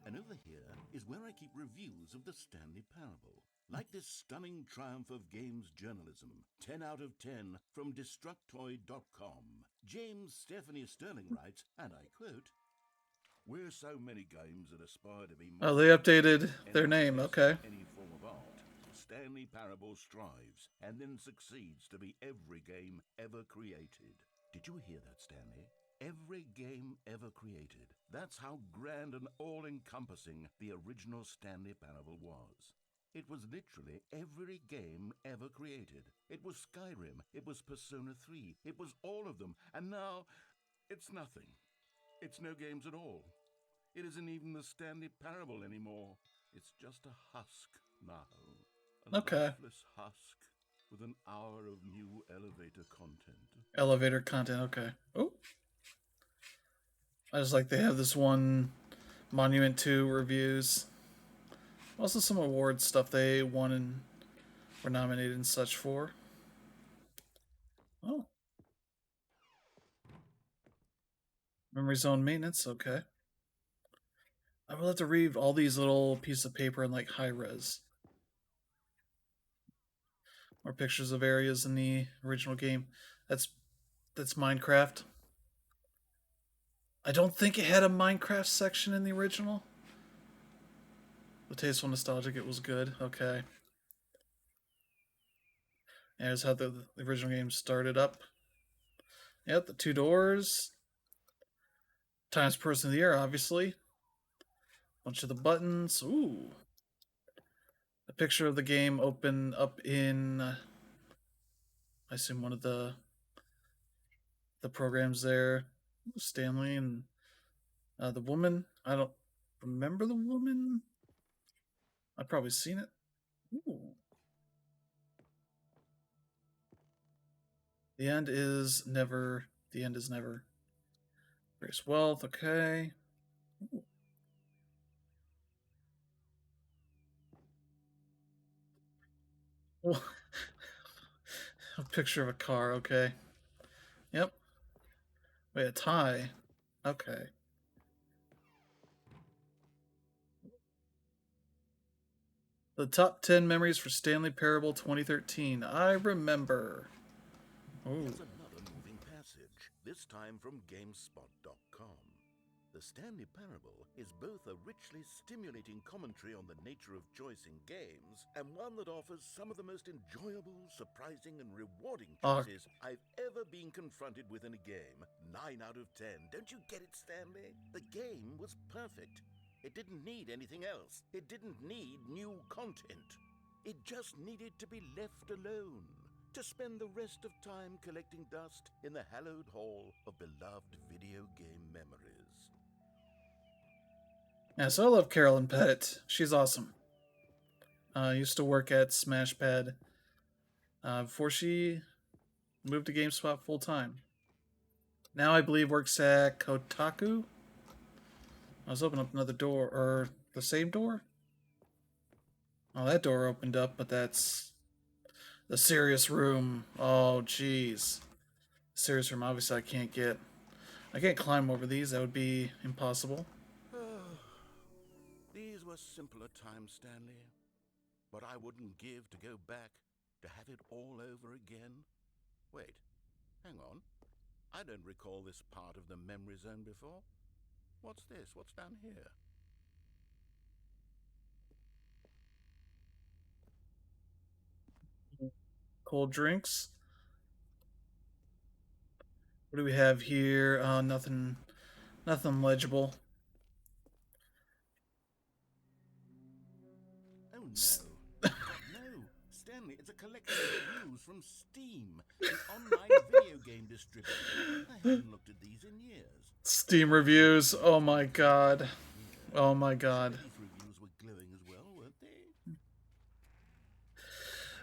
Speaker 2: And over here is where I keep reviews of the Stanley Parable. Like this stunning triumph of games journalism. 10 out of 10 from Destructoid.com. James Stephanie Sterling writes, and I quote, "We're so many games that aspire to be more
Speaker 1: Oh, they updated their
Speaker 2: and
Speaker 1: name.
Speaker 2: less
Speaker 1: Okay.
Speaker 2: than any form of art. Stanley Parable strives and then succeeds to be every game ever created." Did you hear that, Stanley? Every game ever created. That's how grand and all-encompassing the original Stanley Parable was. It was literally every game ever created. It was Skyrim, it was Persona 3, it was all of them, and now it's nothing. It's no games at all. It isn't even the Stanley Parable anymore. It's just a husk now. A
Speaker 1: Okay.
Speaker 2: lifeless husk with an hour of new elevator content.
Speaker 1: Elevator content. Okay. Oh. I just like they have this one Monument 2 reviews. Also some award stuff they won and were nominated and such for. Oh. Memory zone maintenance, okay. I will have to read all these little pieces of paper in like high res. More pictures of areas in the original game. That's that's Minecraft. I don't think it had a Minecraft section in the original. The Tasteful Nostalgic, it was good. Okay. There's how the original game started up. Yep, the two doors. Times Person of the Year, obviously. Bunch of the buttons. Ooh. A picture of the game open up in, I assume, one of the programs there. Stanley and the woman. I don't remember the woman. I've probably seen it. Ooh. The end is never. The end is never. Grace Wealth. Okay. Ooh. A picture of a car. Okay. Yep. Wait, a tie. Okay. The top 10 memories for Stanley Parable 2013. I remember. Ooh.
Speaker 2: Here's another moving passage, this time from GameSpot.com. The Stanley Parable is both a richly stimulating commentary on the nature of choice in games and one that offers some of the most enjoyable, surprising, and rewarding choices I've ever been confronted with in a game. 9 out of 10. Don't you get it, Stanley? The game was perfect. It didn't need anything else. It didn't need new content. It just needed to be left alone, to spend the rest of time collecting dust in the hallowed hall of beloved video game memories.
Speaker 1: Yeah, so I love Carolyn Pettit. She's awesome. Used to work at SmashPad before she moved to GameSpot full time. Now I believe works at Kotaku. I was opening up another door, or the same door? Oh, that door opened up, but that's the serious room. Oh, jeez. Serious room, obviously I can't climb over these. That would be impossible.
Speaker 2: These were simpler times, Stanley. But I wouldn't give to go back, to have it all over again. Wait, hang on. I don't recall this part of the memory zone before. What's this? What's down here?
Speaker 1: Cold drinks. What do we have here? Nothing legible.
Speaker 2: Oh no. God, no. Stanley, it's a collection of reviews from Steam, the online video game distributor. I haven't looked at these in years.
Speaker 1: Steam reviews. Oh my god. Oh my god.
Speaker 2: These reviews were glowing as well, weren't they?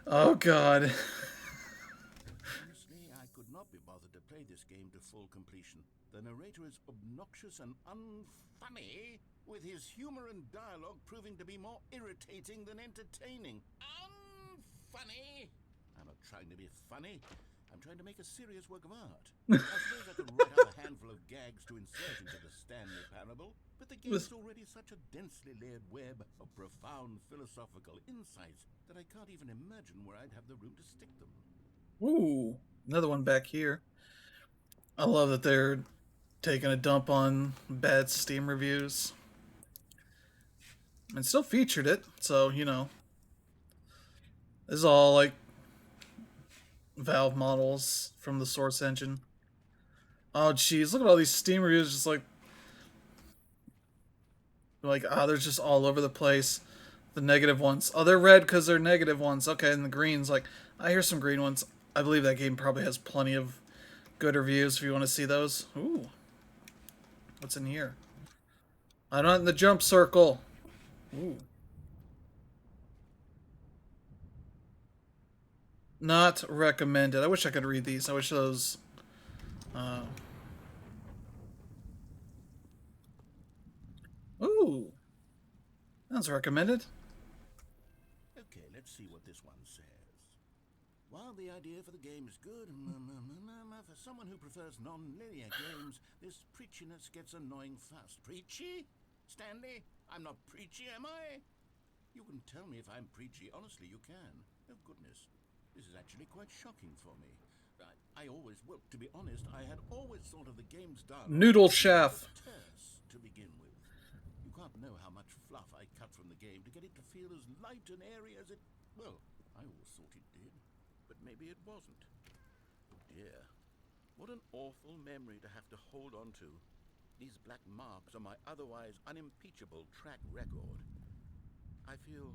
Speaker 1: Oh god.
Speaker 2: Honestly, I could not be bothered to play this game to full completion. The narrator is obnoxious and unfunny, with his humor and dialogue proving to be more irritating than entertaining. Unfunny! I'm not trying to be funny. I'm trying to make a serious work of art. I suppose I could write up a handful of gags to insert into the Stanley Parable, but the game's already such a densely layered web of profound philosophical insights that I can't even imagine where I'd have the room to stick them.
Speaker 1: Ooh, another one back here. I love that they're taking a dump on bad Steam reviews. And still featured it, so, you know. This is all, like, Valve models from the Source engine. Oh, jeez, look at all these Steam reviews, just they're just all over the place. The negative ones. Oh, they're red because they're negative ones. Okay, and the greens, like, I hear some green ones. I believe that game probably has plenty of good reviews if you want to see those. Ooh. What's in here? I'm not in the jump circle. Ooh. Not recommended. I wish I could read these. I wish those... Ooh, that's recommended.
Speaker 2: Okay, let's see what this one says. While the idea for the game is good, for someone who prefers non-linear games, this preachiness gets annoying fast. Preachy? Stanley? I'm not preachy, am I? You can tell me if I'm preachy. Honestly, you can. Oh, goodness. This is actually quite shocking for me. I always, well, to be honest, I had always thought of the game's dialogue
Speaker 1: Noodle
Speaker 2: as
Speaker 1: chef.
Speaker 2: terse to begin with. You can't know how much fluff I cut from the game to get it to feel as light and airy as it... Well, I always thought it did, but maybe it wasn't. Oh dear. What an awful memory to have to hold on to. These black marks on my otherwise unimpeachable track record. I feel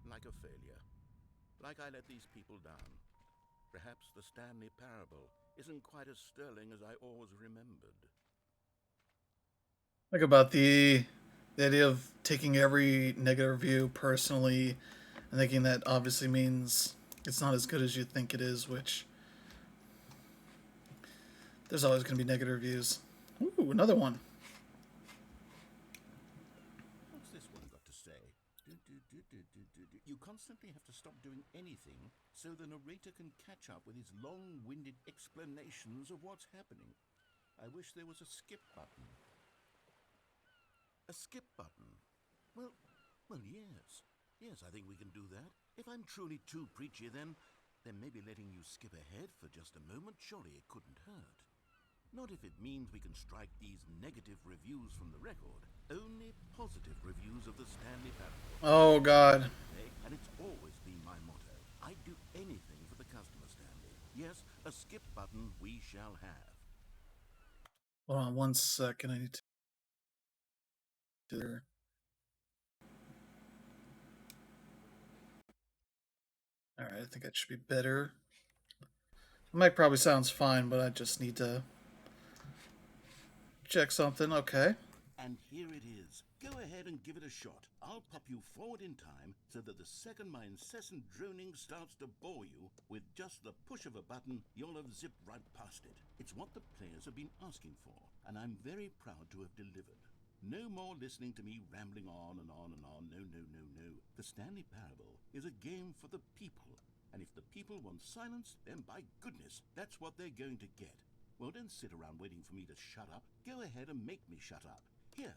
Speaker 2: like a failure. Like I let these people down. Perhaps the Stanley Parable isn't quite as sterling as I always remembered.
Speaker 1: Like about the idea of taking every negative review personally and thinking that obviously means it's not as good as you think it is, which there's always going to be negative reviews. Ooh, another one.
Speaker 2: What's this one got to say? You constantly have to stop doing anything so the narrator can catch up with his long-winded explanations of what's happening. I wish there was a skip button. A skip button? Well, yes. Yes, I think we can do that. If I'm truly too preachy, then maybe letting you skip ahead for just a moment, surely it couldn't hurt. Not if it means we can strike these negative reviews from the record. Only positive reviews of the Stanley Parable.
Speaker 1: Oh, God.
Speaker 2: And it's always been my motto. I'd do anything for the customer, Stanley. Yes, a skip button we shall have.
Speaker 1: Hold on 1 second. I need to. Alright, I think that should be better. The mic probably sounds fine, but I just need to check something. Okay.
Speaker 2: And here it is. Go ahead and give it a shot. I'll pop you forward in time so that the second my incessant droning starts to bore you, with just the push of a button, you'll have zipped right past it. It's what the players have been asking for, and I'm very proud to have delivered. No more listening to me rambling on and on and on. No. The Stanley Parable is a game for the people, and if the people want silence, then by goodness, that's what they're going to get. Well, don't sit around waiting for me to shut up. Go ahead and make me shut up. Here.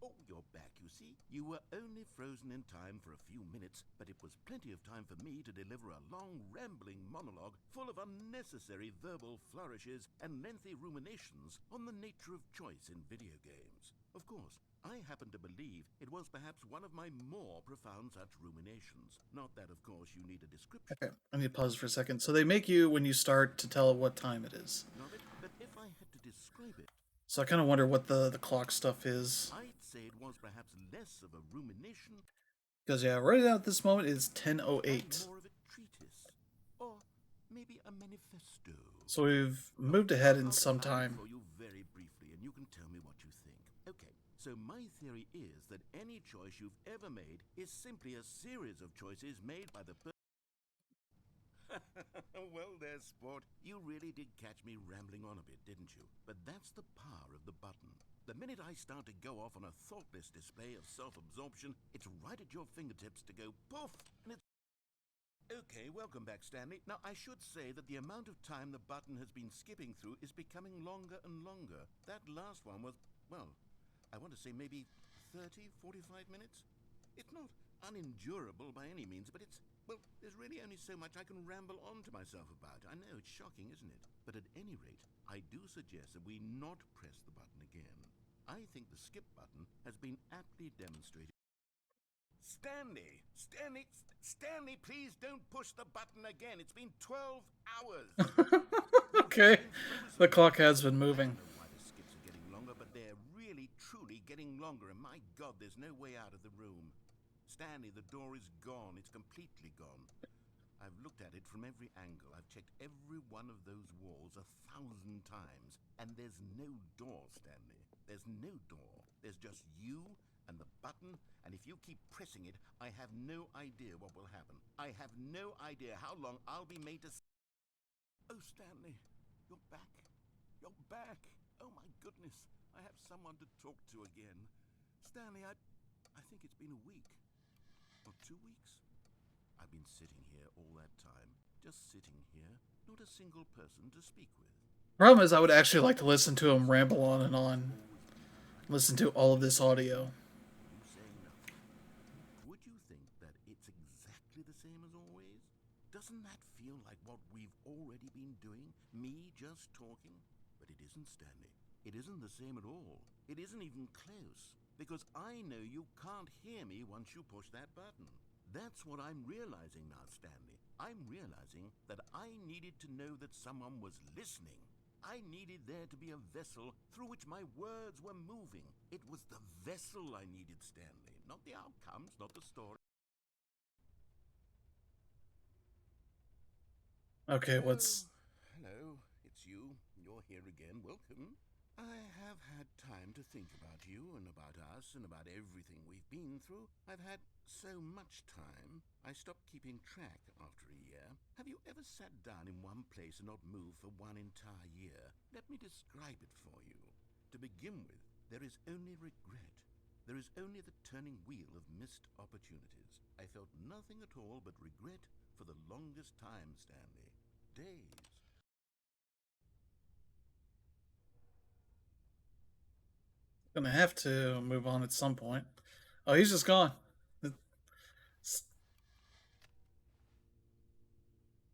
Speaker 2: Oh, you're back, you see. You were only frozen in time for a few minutes, but it was plenty of time for me to deliver a long, rambling monologue full of unnecessary verbal flourishes and lengthy ruminations on the nature of choice in video games. Of course, I happen to believe it was perhaps one of my more profound such ruminations. Not that, of course, you need a description.
Speaker 1: Okay, I need to pause for a second. So they make you, when you start, to tell what time it is.
Speaker 2: Of it, but if I had to describe it,
Speaker 1: So I kind of wonder what the clock stuff is.
Speaker 2: I'd say it was perhaps less of a rumination,
Speaker 1: Because, yeah, right now at this moment it's 10:08.
Speaker 2: more of a treatise, or maybe a manifesto.
Speaker 1: So we've moved ahead in
Speaker 2: I'll
Speaker 1: some
Speaker 2: define it
Speaker 1: time.
Speaker 2: for you very briefly, and you can tell me what you think. Okay, so my theory is that any choice you've ever made is simply a series of choices made by the person. Well there, sport. You really did catch me rambling on a bit, didn't you? But that's the power of the button. The minute I start to go off on a thoughtless display of self-absorption, it's right at your fingertips to go poof, and it's... Okay, welcome back, Stanley. Now, I should say that the amount of time the button has been skipping through is becoming longer and longer. That last one was, well, I want to say maybe 30, 45 minutes? It's not unendurable by any means, but it's, well, there's really only so much I can ramble on to myself about. I know, it's shocking, isn't it? But at any rate, I do suggest that we not press the button again. I think the skip button has been aptly demonstrated. Stanley, please don't push the button again. It's been 12 hours.
Speaker 1: Okay, the clock has been moving.
Speaker 2: I don't know why the skips are getting longer, but they're really, truly getting longer, and my God, there's no way out of the room. Stanley, the door is gone. It's completely gone. I've looked at it from every angle. I've checked every one of those walls 1,000 times, and there's no door, Stanley. There's no door. There's just you and the button, and if you keep pressing it, I have no idea what will happen. I have no idea how long I'll be made to... Oh, Stanley, you're back. You're back. Oh, my goodness, I have someone to talk to again. Stanley, I think it's been a week. Or 2 weeks. I've been sitting here all that time. Just sitting here. Not a single person to speak with.
Speaker 1: Problem is, I would actually like to listen to him ramble on and on. Listen to all of this audio.
Speaker 2: You saying nothing. Would you think that it's exactly the same as always? Doesn't that feel like what we've already been doing? Me just talking? But it isn't, Stanley. It isn't the same at all. It isn't even close. Because I know you can't hear me once you push that button. That's what I'm realizing now, Stanley. I'm realizing that I needed to know that someone was listening. I needed there to be a vessel through which my words were moving. It was the vessel I needed, Stanley. Not the outcomes, not the story.
Speaker 1: Okay, what's...
Speaker 2: Hello, it's you. You're here again. Welcome. I have had time to think about you and about us and about everything we've been through. I've had so much time, I stopped keeping track after a year. Have you ever sat down in one place and not moved for one entire year? Let me describe it for you. To begin with, there is only regret. There is only the turning wheel of missed opportunities. I felt nothing at all but regret for the longest time, Stanley. Days.
Speaker 1: Gonna have to move on at some point. Oh, he's just gone.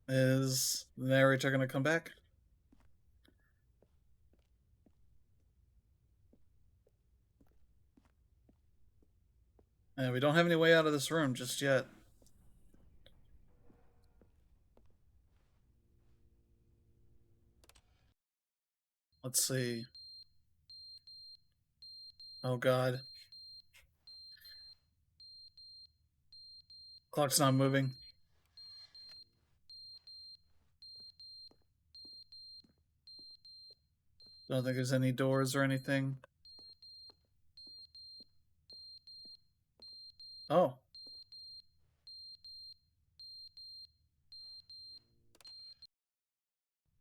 Speaker 1: Is the narrator gonna come back? We don't have any way out of this room just yet. Let's see. Oh god. Clock's not moving. Don't think there's any doors or anything. Oh.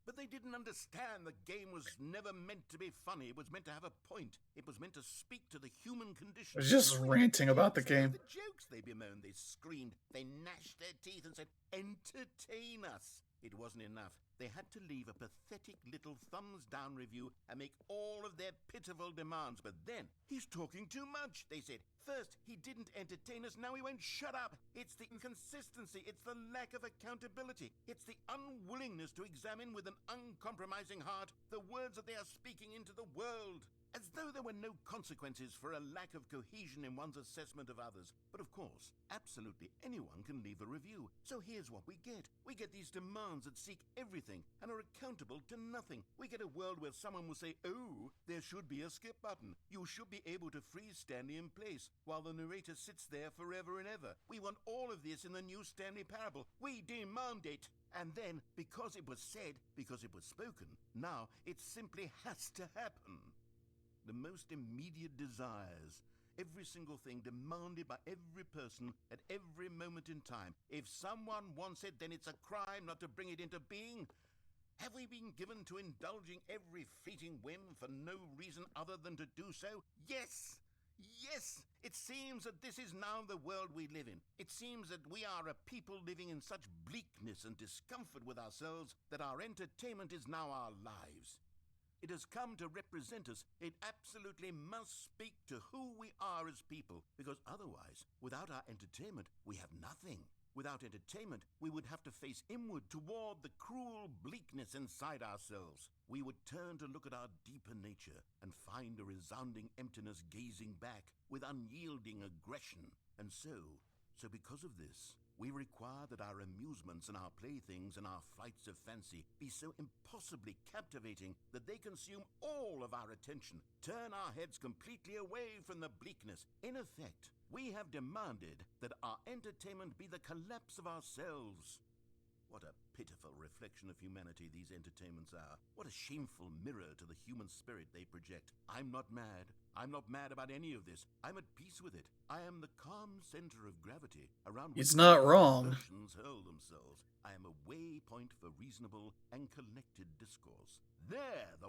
Speaker 2: But they didn't understand the game was never meant to be funny. It was meant to have a point. It was meant to speak to the human condition.
Speaker 1: I was just ranting about the game.
Speaker 2: The jokes they bemoaned, they screamed, they gnashed their teeth and said, "Entertain us." It wasn't enough. They had to leave a pathetic little thumbs-down review and make all of their pitiful demands. But then, he's talking too much, they said. First, he didn't entertain us, now he won't shut up. It's the inconsistency, it's the lack of accountability. It's the unwillingness to examine with an uncompromising heart the words that they are speaking into the world. As though there were no consequences for a lack of cohesion in one's assessment of others. But of course, absolutely anyone can leave a review. So here's what we get. We get these demands that seek everything and are accountable to nothing. We get a world where someone will say, "Oh, there should be a skip button. You should be able to freeze Stanley in place while the narrator sits there forever and ever. We want all of this in the new Stanley Parable. We demand it." And then, because it was said, because it was spoken, now it simply has to happen. The most immediate desires, every single thing demanded by every person at every moment in time. If someone wants it, then it's a crime not to bring it into being. Have we been given to indulging every fleeting whim for no reason other than to do so? Yes! Yes! It seems that this is now the world we live in. It seems that we are a people living in such bleakness and discomfort with ourselves that our entertainment is now our lives. It has come to represent us. It absolutely must speak to who we are as people, because otherwise, without our entertainment, we have nothing. Without entertainment, we would have to face inward toward the cruel bleakness inside ourselves. We would turn to look at our deeper nature and find a resounding emptiness gazing back with unyielding aggression. And so because of this, we require that our amusements and our playthings and our flights of fancy be so impossibly captivating that they consume all of our attention, turn our heads completely away from the bleakness. In effect, we have demanded that our entertainment be the collapse of ourselves. What a pitiful reflection of humanity these entertainments are. What a shameful mirror to the human spirit they project. I'm not mad. I'm not mad about any of this. I'm at peace with it. I am the calm center of gravity around which
Speaker 1: He's not wrong.
Speaker 2: emotions hurl themselves. I am a waypoint for reasonable and collected discourse. There, the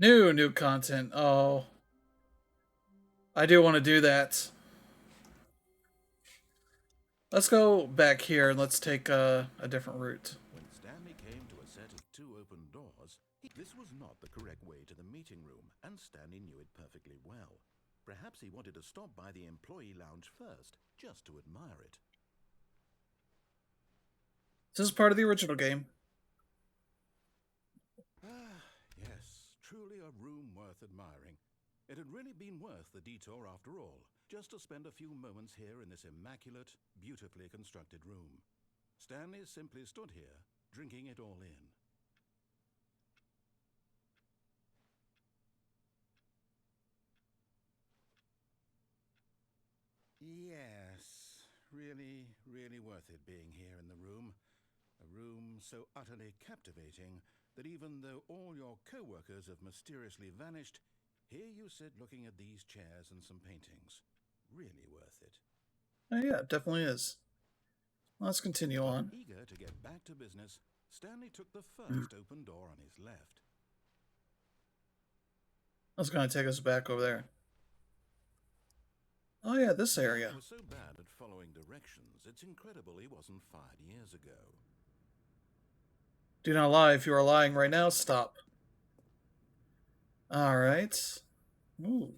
Speaker 1: New content. Oh, I do want to do that. Let's go back here and let's take a different route.
Speaker 2: When Stanley came to a set of two open doors, this was not the correct way to the meeting room, and Stanley knew it perfectly well. Perhaps he wanted to stop by the employee lounge first, just to admire it.
Speaker 1: This is part of the original game.
Speaker 2: Ah, yes, truly a room worth admiring. It had really been worth the detour after all, just to spend a few moments here in this immaculate, beautifully constructed room. Stanley simply stood here, drinking it all in. Yes, really worth it being here in the room. A room so utterly captivating that even though all your co-workers have mysteriously vanished, here you sit looking at these chairs and some paintings. Really worth it.
Speaker 1: Oh, yeah, it definitely is. Let's continue on.
Speaker 2: Eager to get back to business, Stanley took the first open door on his left.
Speaker 1: That's going to take us back over there. Oh yeah, this area.
Speaker 2: He was so bad at following directions, it's incredible he wasn't fired years ago.
Speaker 1: Do not lie. If you are lying right now, stop. Alright. Ooh.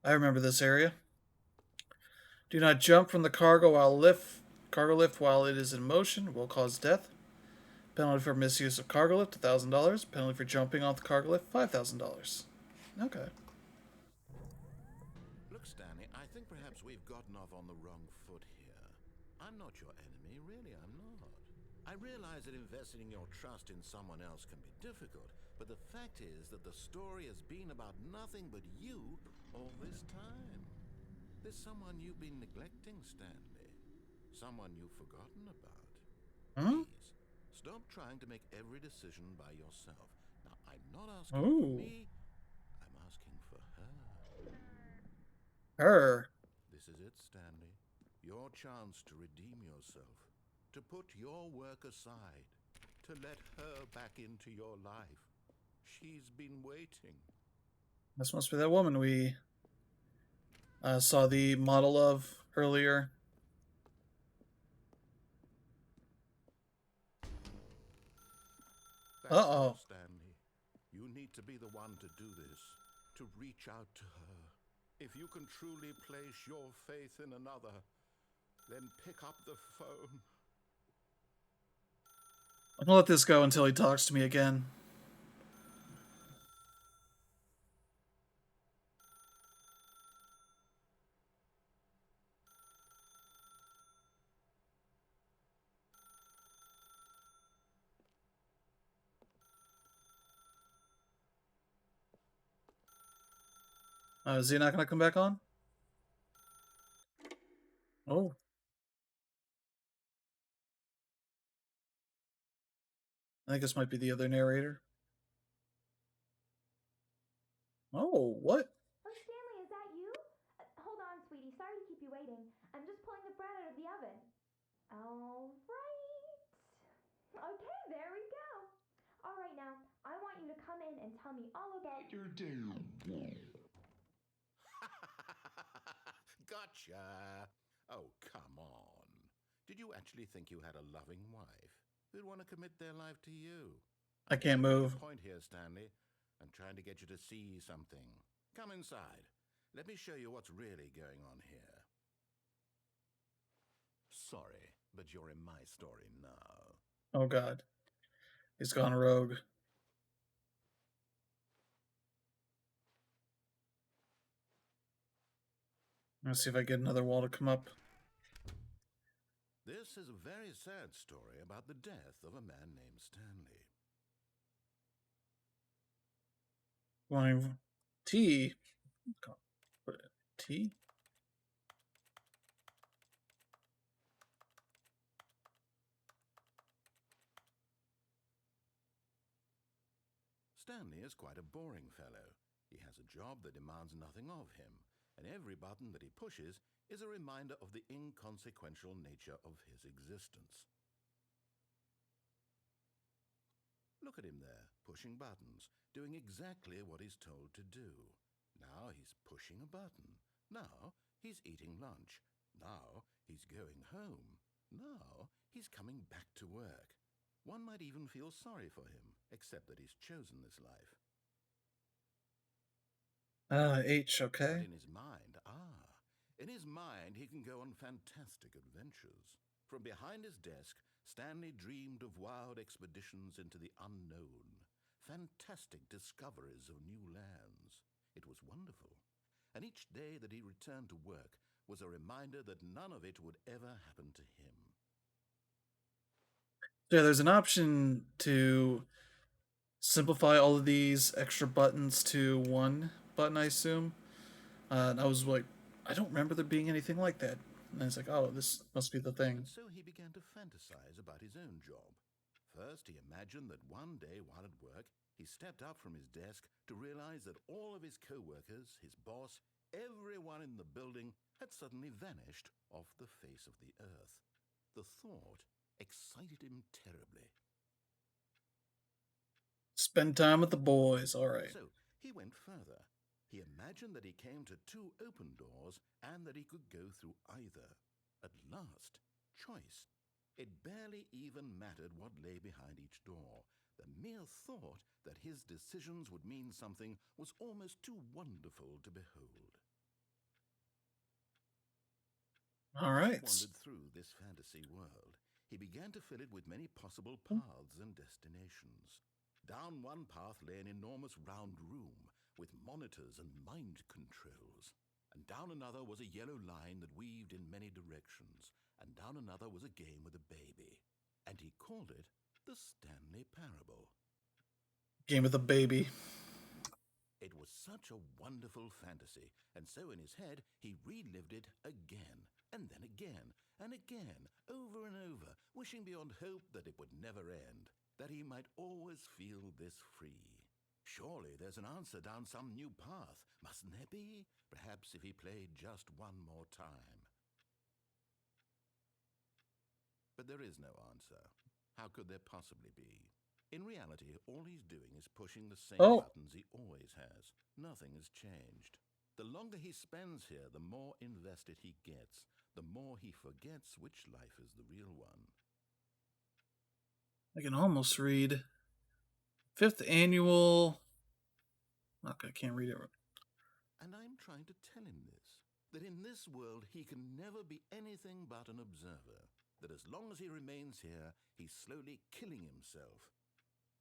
Speaker 1: I remember this area. Do not jump from the cargo lift while it is in motion. Will cause death. Penalty for misuse of cargo lift, $1,000. Penalty for jumping off the cargo lift, $5,000. Okay.
Speaker 2: Look, Stanley, I think perhaps we've gotten off on the wrong foot here. I'm not your enemy, really, I'm not. I realize that investing your trust in someone else can be difficult, but the fact is that the story has been about nothing but you all this time. There's someone you've been neglecting, Stanley. Someone you've forgotten about.
Speaker 1: Huh?
Speaker 2: Please, stop trying to make every decision by yourself. Now, I'm not asking for
Speaker 1: Ooh.
Speaker 2: me, I'm asking for her.
Speaker 1: Her.
Speaker 2: This is it, Stanley. Your chance to redeem yourself. To put your work aside. To let her back into your life. She's been waiting.
Speaker 1: This must be that woman we saw the model of earlier.
Speaker 2: That's
Speaker 1: Uh-oh.
Speaker 2: it, Stanley. You need to be the one to do this. To reach out to her. If you can truly place your faith in another, then pick up the phone.
Speaker 1: I'm gonna let this go until he talks to me again. Is he not gonna come back on? Oh. I think this might be the other narrator. Oh, what?
Speaker 5: Oh, Stanley, is that you? Hold on, sweetie. Sorry to keep you waiting. I'm just pulling the bread out of the oven. All right. Okay, there we go. All right, now, I want you to come in and tell me all about your day.
Speaker 2: Gotcha. Oh, come on. Did you actually think you had a loving wife who'd want to commit their life to you?
Speaker 1: I can't move.
Speaker 2: Point here, Stanley. I'm trying to get you to see something. Come inside. Let me show you what's really going on here. Sorry, but you're in my story now.
Speaker 1: Oh god. He's gone rogue. Let's see if I get another wall to come up.
Speaker 2: This is a very sad story about the death of a man named Stanley.
Speaker 1: Wanting tea. Put it tea.
Speaker 2: Stanley is quite a boring fellow. He has a job that demands nothing of him. and every button that he pushes is a reminder of the inconsequential nature of his existence. Look at him there, pushing buttons, doing exactly what he's told to do. Now he's pushing a button. Now he's eating lunch. Now he's going home. Now he's coming back to work. One might even feel sorry for him, except that he's chosen this life.
Speaker 1: H, okay.
Speaker 2: But in his mind, he can go on fantastic adventures. From behind his desk, Stanley dreamed of wild expeditions into the unknown, fantastic discoveries of new lands. It was wonderful. And each day that he returned to work was a reminder that none of it would ever happen to him.
Speaker 1: Yeah, there's an option to simplify all of these extra buttons to one button, I assume. And I was like, I don't remember there being anything like that. And I was like, oh, this must be the thing.
Speaker 2: And so he began to fantasize about his own job. First, he imagined that one day while at work, he stepped up from his desk to realize that all of his co-workers, his boss, everyone in the building had suddenly vanished off the face of the earth. The thought excited him terribly.
Speaker 1: Spend time with the boys, all right.
Speaker 2: So he went further. He imagined that he came to two open doors and that he could go through either. At last, choice. It barely even mattered what lay behind each door. The mere thought that his decisions would mean something was almost too wonderful to behold.
Speaker 1: All right.
Speaker 2: As he wandered through this fantasy world, he began to fill it with many possible paths and destinations. Down one path lay an enormous round room with monitors and mind controls. And down another was a yellow line that weaved in many directions. And down another was a game with a baby. And he called it the Stanley Parable.
Speaker 1: Game with a baby.
Speaker 2: It was such a wonderful fantasy, and so in his head he relived it again, and then again, and again, over and over, wishing beyond hope that it would never end, that he might always feel this free. Surely there's an answer down some new path, mustn't there be? Perhaps if he played just one more time. But there is no answer. How could there possibly be? In reality, all he's doing is pushing the same buttons he always has. Nothing has changed. The longer he spends here, the more invested he gets, the more he forgets which life is the real one.
Speaker 1: I can almost read. 5th annual. Okay, I can't read it.
Speaker 2: And I'm trying to tell him this, that in this world he can never be anything but an observer, that as long as he remains here, he's slowly killing himself.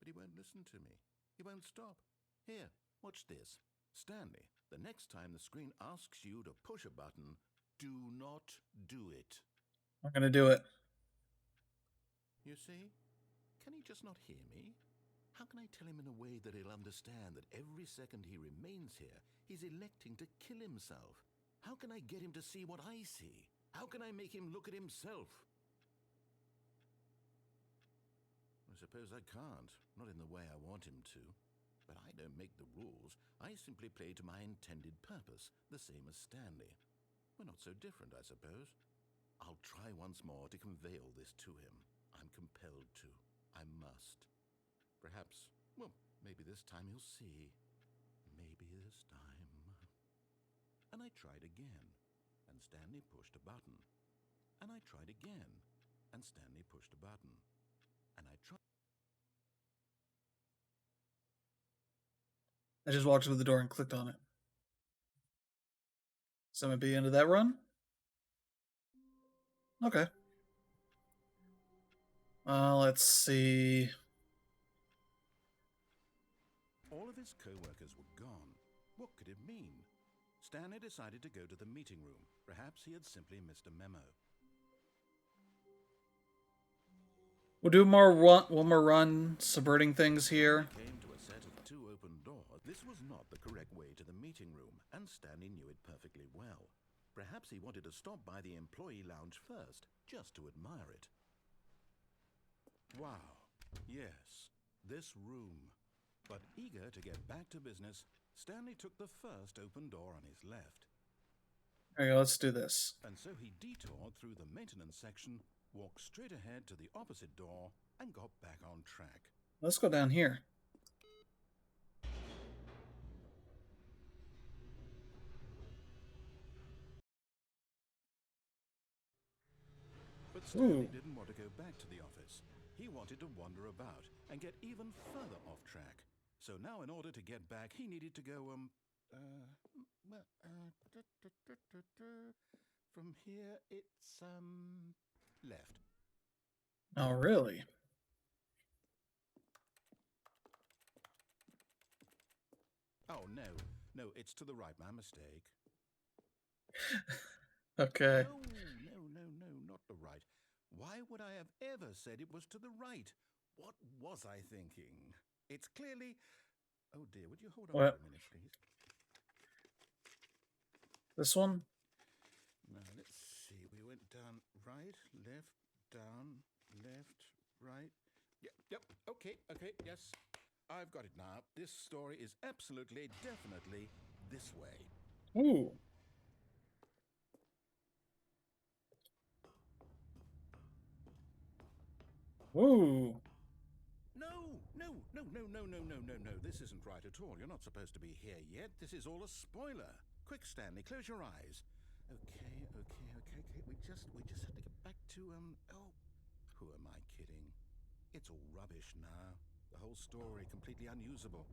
Speaker 2: But he won't listen to me. He won't stop. Here, watch this. Stanley, the next time the screen asks you to push a button, do not do it.
Speaker 1: I'm going to do it.
Speaker 2: You see? Can he just not hear me? How can I tell him in a way that he'll understand that every second he remains here, he's electing to kill himself? How can I get him to see what I see? How can I make him look at himself? I suppose I can't, not in the way I want him to. But I don't make the rules. I simply play to my intended purpose, the same as Stanley. We're not so different, I suppose. I'll try once more to convey all this to him. I'm compelled to. I must. Perhaps, well, maybe this time he'll see. Maybe this time. And I tried again, and Stanley pushed a button. And I tried again, and Stanley pushed a button. And I tried.
Speaker 1: I just walked through the door and clicked on it. So I'm at the end of that run? Okay. Let's see.
Speaker 2: All of his co-workers were gone. What could it mean? Stanley decided to go to the meeting room. Perhaps he had simply missed a memo.
Speaker 1: We'll do one more run, subverting things here.
Speaker 2: When he came to a set of two open doors. This was not the correct way to the meeting room, and Stanley knew it perfectly well. Perhaps he wanted to stop by the employee lounge first, just to admire it. Wow, yes, this room. But eager to get back to business, Stanley took the first open door on his left.
Speaker 1: Alright, let's do this.
Speaker 2: And so he detoured through the maintenance section, walked straight ahead to the opposite door, and got back on track.
Speaker 1: Let's go down here.
Speaker 2: But Stanley
Speaker 1: Ooh.
Speaker 2: didn't want to go back to the office. He wanted to wander about and get even further off track. So now, in order to get back, he needed to go, from here, it's, left.
Speaker 1: Oh, really?
Speaker 2: Oh, no, it's to the right, my mistake.
Speaker 1: Okay.
Speaker 2: No, not the right. Why would I have ever said it was to the right? What was I thinking? It's clearly... Oh dear, would you hold on
Speaker 1: What?
Speaker 2: for a minute, please?
Speaker 1: This one?
Speaker 2: Now, let's see. We went down right, left, down, left, right. Yep, okay, yes. I've got it now. This story is absolutely, definitely this way.
Speaker 1: Ooh. Ooh.
Speaker 2: No. This isn't right at all. You're not supposed to be here yet. This is all a spoiler. Quick, Stanley, close your eyes. Okay. We just have to get back to, oh, who am I kidding? It's all rubbish now. The whole story completely unusable.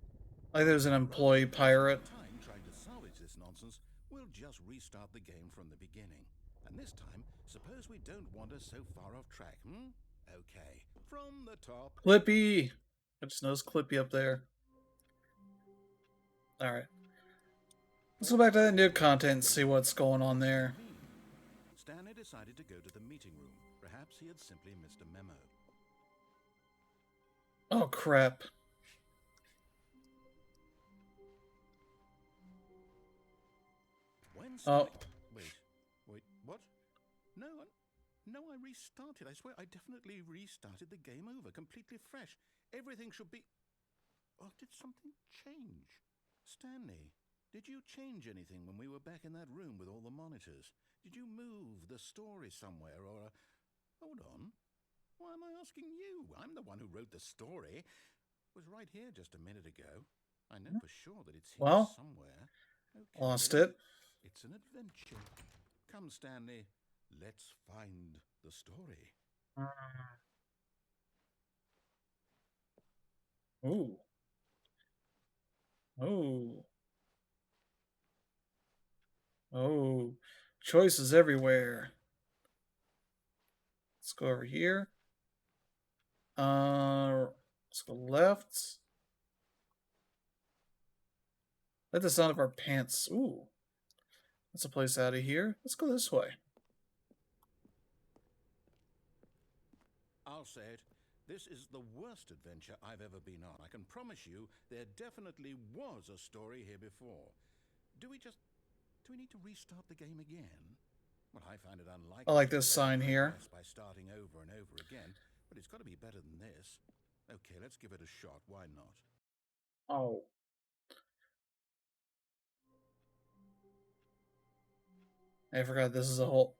Speaker 1: Like there's an employee pirate.
Speaker 2: Time trying to salvage this nonsense, we'll just restart the game from the beginning. And this time, suppose we don't wander so far off track, Okay, from the top.
Speaker 1: Clippy! I just noticed Clippy up there. Alright. Let's go back to that new content and see what's going on there.
Speaker 2: Stanley decided to go to the meeting room. Perhaps he had simply missed a memo.
Speaker 1: Oh, crap.
Speaker 2: When Stanley...
Speaker 1: Oh.
Speaker 2: Wait, what? No, I restarted. I swear, I definitely restarted the game over, completely fresh. Everything should be... Or did something change? Stanley, did you change anything when we were back in that room with all the monitors? Did you move the story somewhere, or... Hold on. Why am I asking you? I'm the one who wrote the story. It was right here just a minute ago. I know for sure that it's here
Speaker 1: Well,
Speaker 2: somewhere. Okay,
Speaker 1: lost
Speaker 2: then.
Speaker 1: it.
Speaker 2: It's an adventure. Come, Stanley. Let's find the story.
Speaker 1: Ooh. Oh. Oh. Choices everywhere. Let's go over here. Let's go left. Like the sound of our pants. Ooh. That's a place out of here. Let's go this way.
Speaker 2: I'll say it. This is the worst adventure I've ever been on. I can promise you there definitely was a story here before. Do we need to restart the game again? Well, I find it unlikely.
Speaker 1: I like this sign here.
Speaker 2: By starting over and over again, but it's got to be better than this. Okay, let's give it a shot. Why not?
Speaker 1: Oh. I forgot this is a whole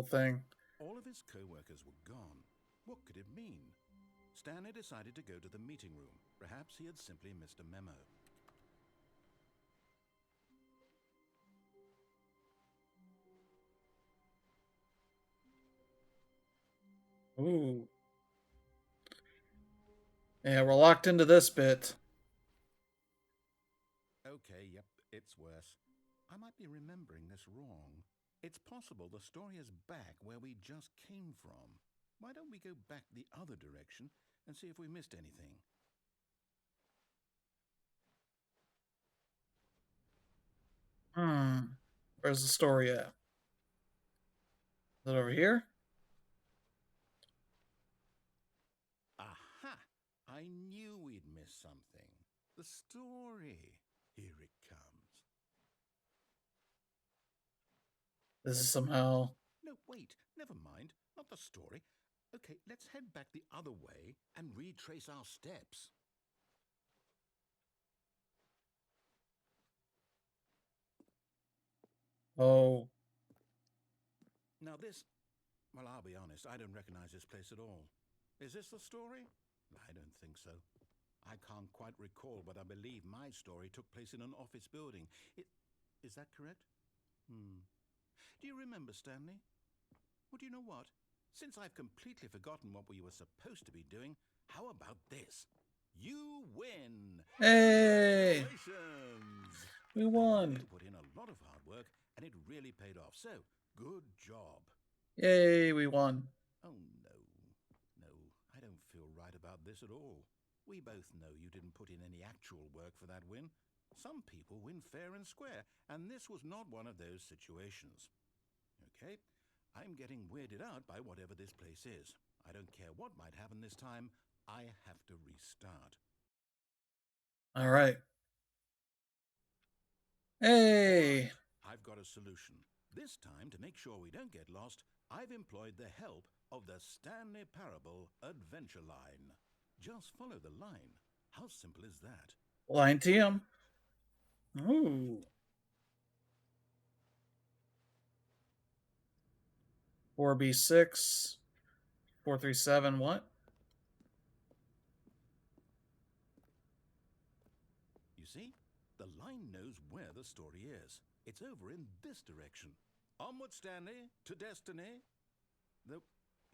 Speaker 1: thing.
Speaker 2: All of his co-workers were gone. What could it mean? Stanley decided to go to the meeting room. Perhaps he had simply missed a memo.
Speaker 1: Ooh. Yeah, we're locked into this bit.
Speaker 2: Okay, yep, it's worse. I might be remembering this wrong. It's possible the story is back where we just came from. Why don't we go back the other direction and see if we missed anything?
Speaker 1: Where's the story at? Is it over here?
Speaker 2: Aha! I knew we'd miss something. The story. Here it comes.
Speaker 1: This is somehow...
Speaker 2: No, wait, never mind. Not the story. Okay, let's head back the other way and retrace our steps.
Speaker 1: Oh.
Speaker 2: Now this, well, I'll be honest, I don't recognize this place at all. Is this the story? I don't think so. I can't quite recall, but I believe my story took place in an office building. Is that correct? Do you remember, Stanley? Well, do you know what? Since I've completely forgotten what we were supposed to be doing, how about this? You win!
Speaker 1: Hey!
Speaker 2: Congratulations!
Speaker 1: We won!
Speaker 2: You put in a lot of hard work, and it really paid off, so good job.
Speaker 1: Yay, we won.
Speaker 2: Oh, no. No, I don't feel right about this at all. We both know you didn't put in any actual work for that win. Some people win fair and square, and this was not one of those situations. Okay, I'm getting weirded out by whatever this place is. I don't care what might happen this time. I have to restart.
Speaker 1: All right. Hey!
Speaker 2: I've got a solution. This time, to make sure we don't get lost, I've employed the help of the Stanley Parable Adventure Line. Just follow the line. How simple is that?
Speaker 1: Line TM. Ooh. 4B6. 437, what?
Speaker 2: You see? The line knows where the story is. It's over in this direction. Onward, Stanley, to destiny. Though,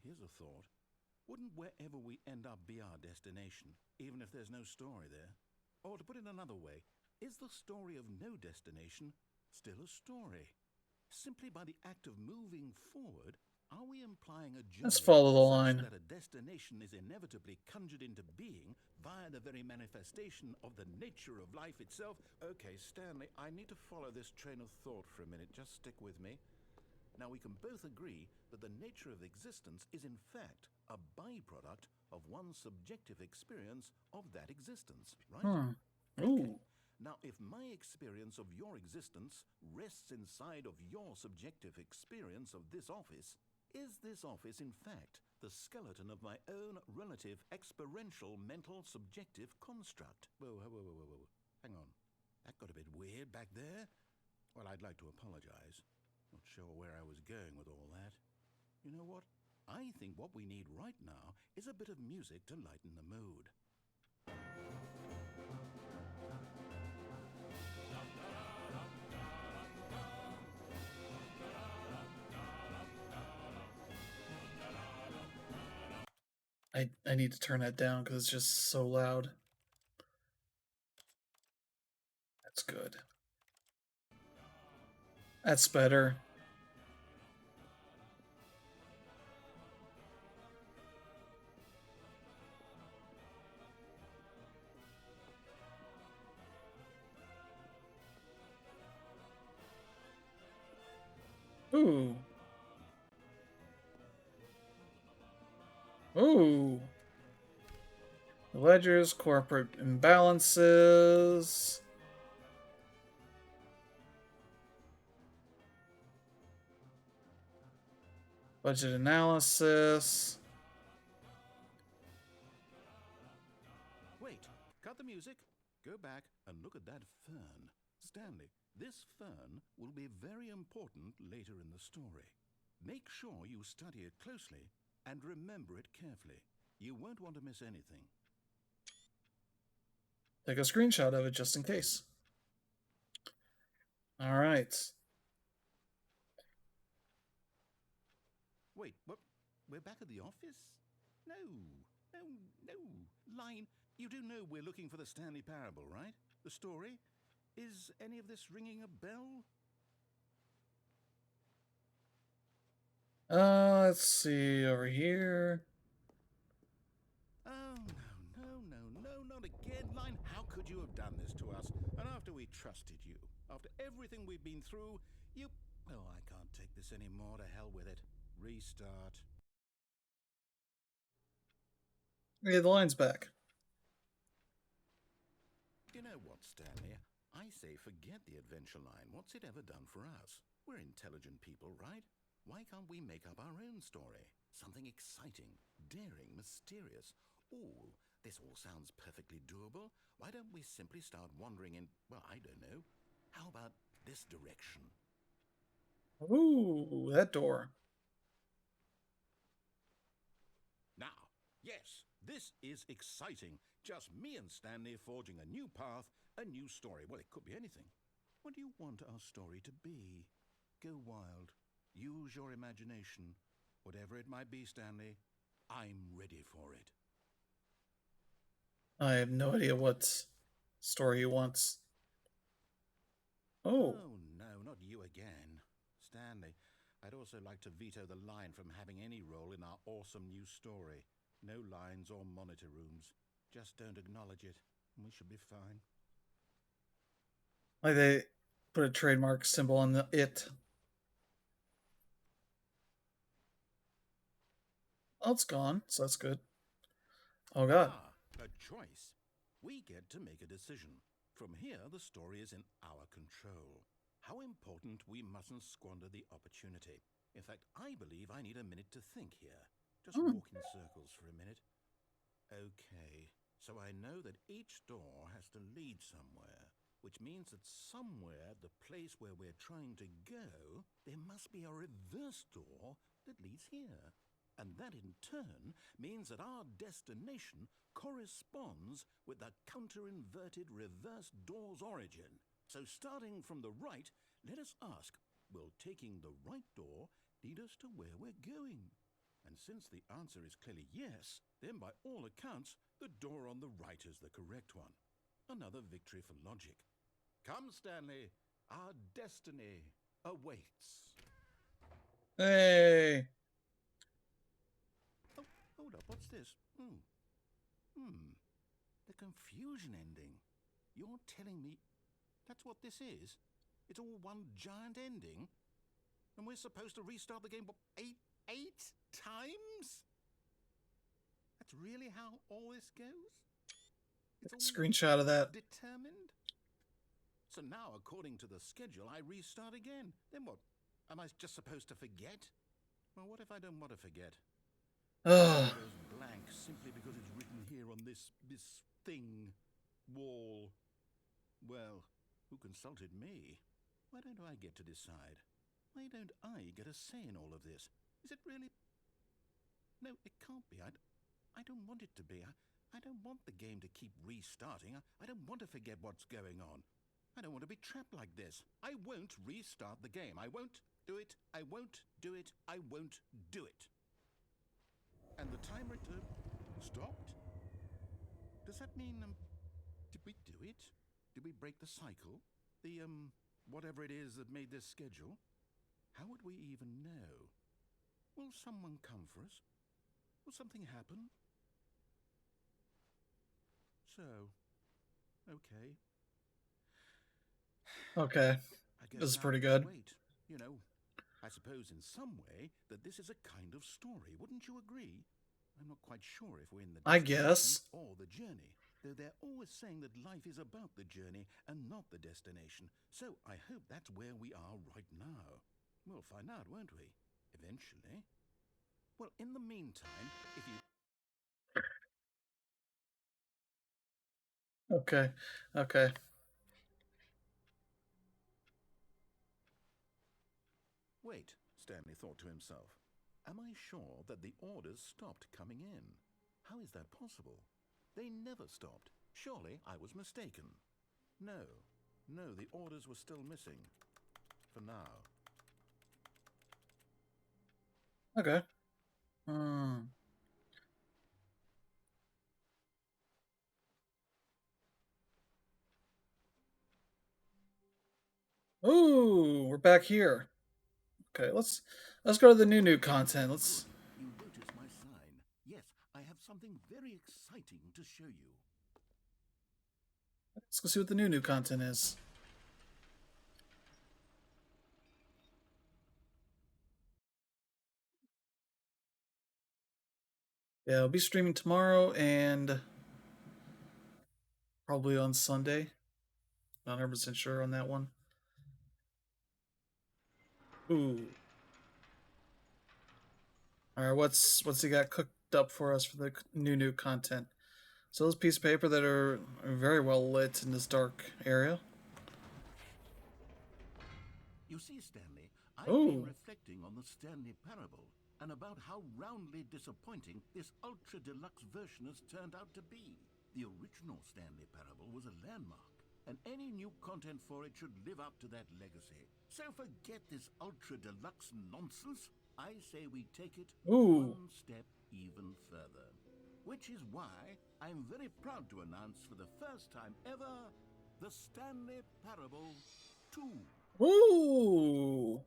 Speaker 2: here's a thought. Wouldn't wherever we end up be our destination, even if there's no story there? Or to put it another way, is the story of no destination still a story? Simply by the act of moving forward, are we implying a journey
Speaker 1: Let's follow the
Speaker 2: such
Speaker 1: line.
Speaker 2: that a destination is inevitably conjured into being via the very manifestation of the nature of life itself? Okay, Stanley, I need to follow this train of thought for a minute. Just stick with me. Now, we can both agree that the nature of existence is in fact a byproduct of one's subjective experience of that existence, right?
Speaker 1: Ooh.
Speaker 2: Now, if my experience of your existence rests inside of your subjective experience of this office, is this office in fact the skeleton of my own relative experiential mental subjective construct? Whoa. Hang on. That got a bit weird back there. Well, I'd like to apologize. Not sure where I was going with all that. You know what? I think what we need right now is a bit of music to lighten the mood.
Speaker 1: I need to turn that down because it's just so loud. That's good. That's better. Ooh. Ooh. Ledgers, corporate imbalances. Budget analysis.
Speaker 2: Wait, cut the music. Go back and look at that fern. Stanley, this fern will be very important later in the story. Make sure you study it closely and remember it carefully. You won't want to miss anything.
Speaker 1: Take a screenshot of it just in case. All right.
Speaker 2: Wait, what? We're back at the office? No. Line, you do know we're looking for the Stanley Parable, right? The story? Is any of this ringing a bell?
Speaker 1: Let's see over here.
Speaker 2: Oh, no, not again, Line. How could you have done this to us? And after we trusted you, after everything we've been through, you... Oh, I can't take this anymore. To hell with it. Restart.
Speaker 1: Yeah, the line's back.
Speaker 2: You know what, Stanley? I say forget the adventure line. What's it ever done for us? We're intelligent people, right? Why can't we make up our own story? Something exciting, daring, mysterious. Ooh, this all sounds perfectly doable. Why don't we simply start wandering in, well, I don't know. How about this direction?
Speaker 1: Ooh, that door.
Speaker 2: Yes, this is exciting. Just me and Stanley forging a new path, a new story. Well, it could be anything. What do you want our story to be? Go wild. Use your imagination. Whatever it might be, Stanley, I'm ready for it.
Speaker 1: I have no idea what story he wants. Oh,
Speaker 2: Oh, no, not you again. Stanley, I'd also like to veto the line from having any role in our awesome new story. No lines or monitor rooms. Just don't acknowledge it, and we should be fine.
Speaker 1: like they put a trademark symbol on the it. Oh, it's gone, so that's good. Oh god.
Speaker 2: Ah, a choice. We get to make a decision. From here, the story is in our control. How important we mustn't squander the opportunity. In fact, I believe I need a minute to think here. Just walk in circles for a minute. Okay, so I know that each door has to lead somewhere, which means that somewhere, the place where we're trying to go, there must be a reverse door that leads here. And that in turn means that our destination corresponds with the counter-inverted reverse door's origin. So starting from the right, let us ask, will taking the right door lead us to where we're going? And since the answer is clearly yes, then by all accounts, the door on the right is the correct one. Another victory for logic. Come, Stanley, our destiny awaits.
Speaker 1: Hey.
Speaker 2: Oh, hold up, what's this? The confusion ending. You're telling me that's what this is? It's all one giant ending? And we're supposed to restart the game, what, eight times? That's really how all this goes? It's all
Speaker 1: Screenshot of that.
Speaker 2: determined? So now, according to the schedule, I restart again. Then what? Am I just supposed to forget? Well, what if I don't want to forget?
Speaker 1: Ugh.
Speaker 2: It goes blank simply because it's written here on this thing, wall. Well, who consulted me? Why don't I get to decide? Why don't I get a say in all of this? Is it really? No, it can't be. I don't want it to be. I don't want the game to keep restarting. I don't want to forget what's going on. I don't want to be trapped like this. I won't restart the game. I won't do it. I won't do it. I won't do it. And the timer stopped? Does that mean, did we do it? Did we break the cycle? The, whatever it is that made this schedule? How would we even know? Will someone come for us? Will something happen? So, okay.
Speaker 1: Okay.
Speaker 2: I guess
Speaker 1: This is
Speaker 2: now
Speaker 1: pretty
Speaker 2: we just
Speaker 1: good.
Speaker 2: wait. You know, I suppose in some way that this is a kind of story. Wouldn't you agree? I'm not quite sure if we're in the
Speaker 1: I
Speaker 2: destination
Speaker 1: guess.
Speaker 2: or the journey, though they're always saying that life is about the journey and not the destination. So I hope that's where we are right now. We'll find out, won't we? Eventually. Well, in the meantime, if you...
Speaker 1: Okay. Okay.
Speaker 2: Wait, Stanley thought to himself. Am I sure that the orders stopped coming in? How is that possible? They never stopped. Surely I was mistaken. No, the orders were still missing. For now.
Speaker 1: Okay. Hmm. Ooh, we're back here. Okay, let's go to the new content. Let's
Speaker 2: You notice my sign. Yes, I have something very exciting to show you.
Speaker 1: go see what the new content is. Yeah, I'll be streaming tomorrow and probably on Sunday. Not 100% sure on that one. Ooh. All right, what's he got cooked up for us for the new content? So those pieces of paper that are very well lit in this dark area.
Speaker 2: You see, Stanley, I've been
Speaker 1: Ooh.
Speaker 2: reflecting on the Stanley Parable, and about how roundly disappointing this ultra deluxe version has turned out to be. The original Stanley Parable was a landmark, and any new content for it should live up to that legacy. So forget this ultra deluxe nonsense. I say we take it
Speaker 1: Ooh.
Speaker 2: one step even further. Which is why I'm very proud to announce for the first time ever, the Stanley Parable 2.
Speaker 1: Ooh.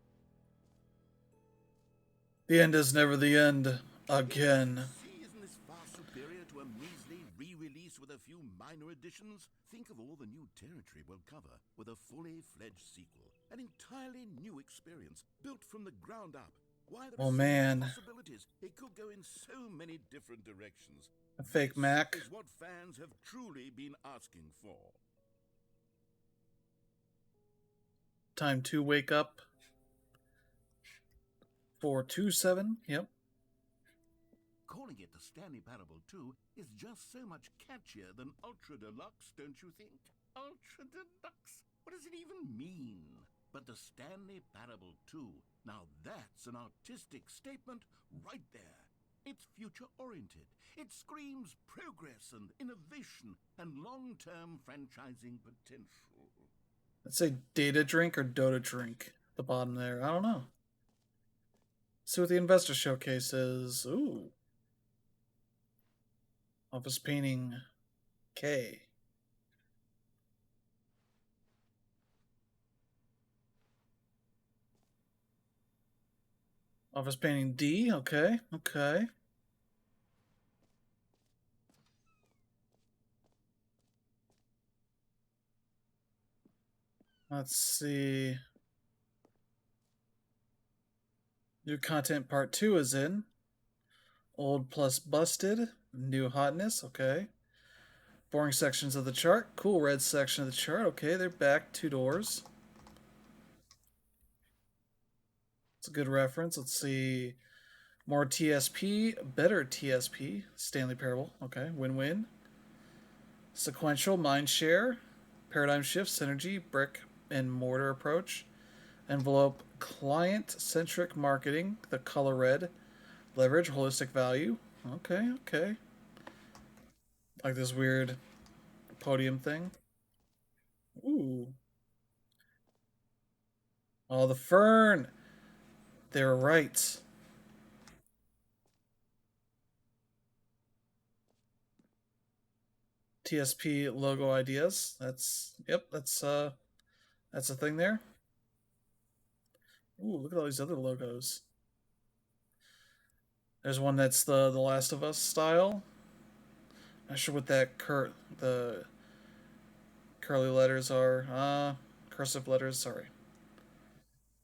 Speaker 1: The end is never the end. Again.
Speaker 2: See, isn't this far superior to a measly re-release with a few minor additions? Think of all the new territory we'll cover with a fully fledged sequel. An entirely new experience, built from the ground up. Why, there
Speaker 1: Oh,
Speaker 2: are so
Speaker 1: man.
Speaker 2: many possibilities. It could go in so many different directions.
Speaker 1: A fake
Speaker 2: This
Speaker 1: Mac.
Speaker 2: is what fans have truly been asking for.
Speaker 1: Time to wake up. 427. Yep.
Speaker 2: Calling it the Stanley Parable 2 is just so much catchier than Ultra Deluxe, don't you think? Ultra Deluxe? What does it even mean? But the Stanley Parable 2, now that's an artistic statement right there. It's future-oriented. It screams progress and innovation and long-term franchising potential.
Speaker 1: Let's say data drink or Dota drink. The bottom there. I don't know. See what the investor showcase is. Ooh. Office painting K. Office painting D. Okay. Okay. Let's see. New content part 2 is in. Old plus busted. New hotness. Okay. Boring sections of the chart. Cool red section of the chart. Okay, they're back 2 doors. It's a good reference. Let's see. More TSP. Better TSP. Stanley Parable. Okay. Win-win. Sequential mind share. Paradigm shift. Synergy. Brick and mortar approach. Envelope. Client-centric marketing. The color red. Leverage. Holistic value. Okay. Okay. Like this weird podium thing. Ooh. Oh, the fern. They were right. TSP logo ideas. That's a thing there. Ooh, look at all these other logos. There's one that's the Last of Us style. Not sure what the curly letters are. Cursive letters, sorry.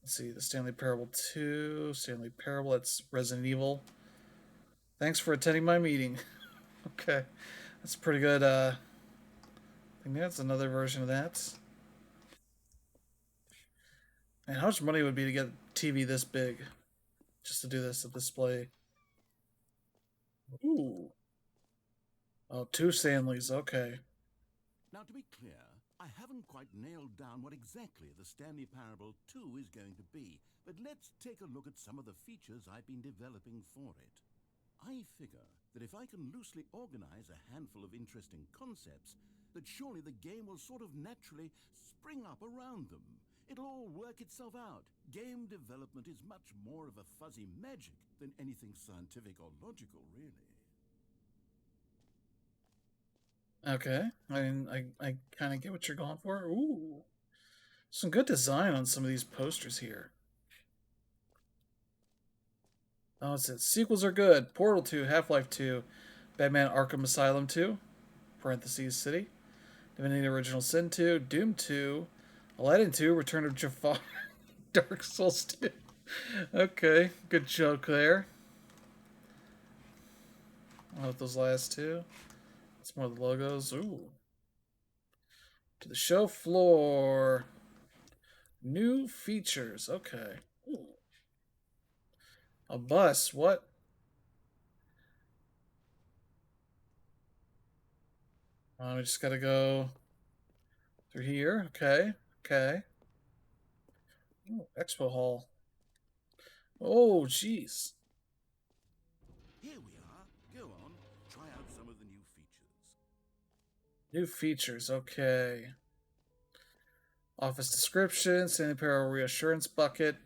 Speaker 1: Let's see, the Stanley Parable 2, Stanley Parable, that's Resident Evil. Thanks for attending my meeting. Okay. That's pretty good, I think that's another version of that. And how much money would it be to get a TV this big? Just to do this, a display. Ooh. Oh, 2 Stanleys, okay.
Speaker 2: Now, to be clear, I haven't quite nailed down what exactly the Stanley Parable 2 is going to be, but let's take a look at some of the features I've been developing for it. I figure that if I can loosely organize a handful of interesting concepts, that surely the game will sort of naturally spring up around them. It'll all work itself out. Game development is much more of a fuzzy magic than anything scientific or logical, really.
Speaker 1: Okay. I kind of get what you're going for. Ooh. Some good design on some of these posters here. Oh, it says sequels are good. Portal 2, Half-Life 2, Batman Arkham Asylum 2, parentheses City, Divinity Original Sin 2, Doom 2, Aladdin 2, Return of Jafar, Dark Souls 2. Okay, good joke there. I love those last two. It's more of the logos. Ooh. To the show floor. New features. Okay. Ooh. A bus. What? We just gotta go through here. Okay. Okay. Ooh, Expo Hall. Oh, jeez.
Speaker 2: Here we are. Go on, try out some of the new features.
Speaker 1: New features, okay. Office description, Stanley Parable reassurance bucket.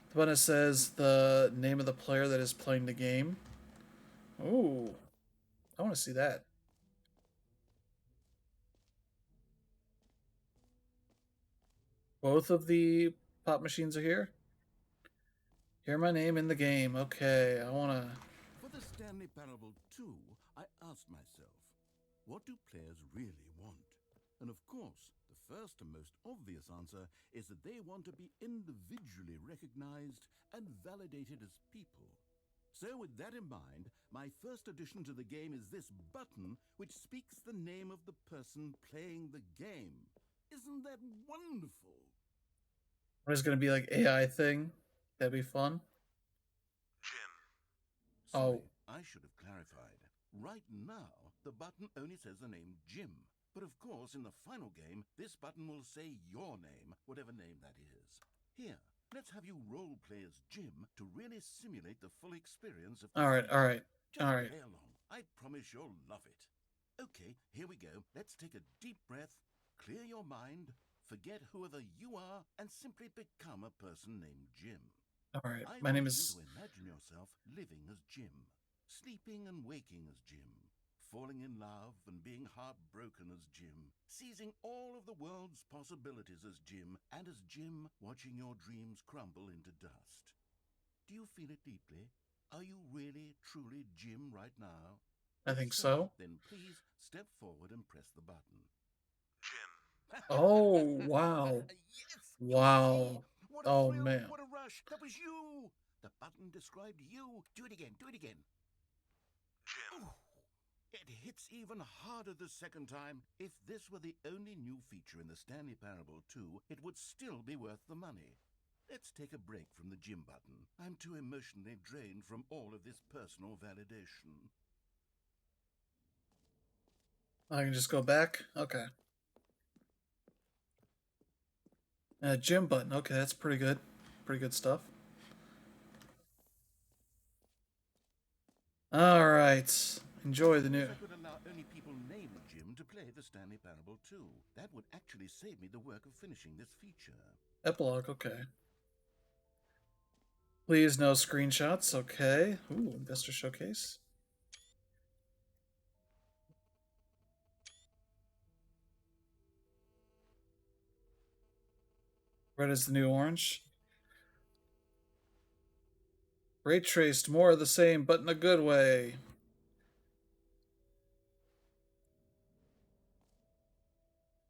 Speaker 1: The button says the name of the player that is playing the game. Ooh, I want to see that. Both of the pop machines are here. Hear my name in the game. Okay, I want to.
Speaker 2: For the Stanley Parable 2, I asked myself, what do players really want? And of course, the first and most obvious answer is that they want to be individually recognized and validated as people. So with that in mind, my first addition to the game is this button which speaks the name of the person playing the game. Isn't that wonderful?
Speaker 1: There's going to be like AI thing. That'd be fun.
Speaker 2: Jim. Sorry,
Speaker 1: Oh,
Speaker 2: I should have clarified. Right now, the button only says the name Jim. But of course, in the final game, this button will say your name, whatever name that is. Here, let's have you role play as Jim to really simulate the full experience of the
Speaker 1: all right,
Speaker 2: feature.
Speaker 1: all right,
Speaker 2: Just
Speaker 1: all right.
Speaker 2: play along. I promise you'll love it. Okay, here we go. Let's take a deep breath, clear your mind, forget whoever you are, and simply become a person named Jim.
Speaker 1: All right.
Speaker 2: I
Speaker 1: My
Speaker 2: want
Speaker 1: name
Speaker 2: you
Speaker 1: is.
Speaker 2: to imagine yourself living as Jim, sleeping and waking as Jim, falling in love and being heartbroken as Jim, seizing all of the world's possibilities as Jim, and as Jim watching your dreams crumble into dust. Do you feel it deeply? Are you really, truly Jim right now?
Speaker 1: I
Speaker 2: If
Speaker 1: think
Speaker 2: so,
Speaker 1: so.
Speaker 2: then please step forward and press the button. Jim.
Speaker 1: Oh, wow.
Speaker 2: Yes, you see?
Speaker 1: Wow.
Speaker 2: What a
Speaker 1: Oh,
Speaker 2: thrill,
Speaker 1: man.
Speaker 2: what a rush. That was you. The button described you. Do it again, do it again. Jim. Ooh, it hits even harder the second time. If this were the only new feature in the Stanley Parable 2, it would still be worth the money. Let's take a break from the Jim button. I'm too emotionally drained from all of this personal validation.
Speaker 1: I can just go back. Okay. Gym button. Okay, that's pretty good. Pretty good stuff. All right. Enjoy the new
Speaker 2: I could allow only people named Jim to play the Stanley Parable 2. That would actually save me the work of finishing this feature.
Speaker 1: epilogue. Okay. Please no screenshots. Okay. Ooh, investor showcase. Red is the new orange. Ray traced, more of the same, but in a good way.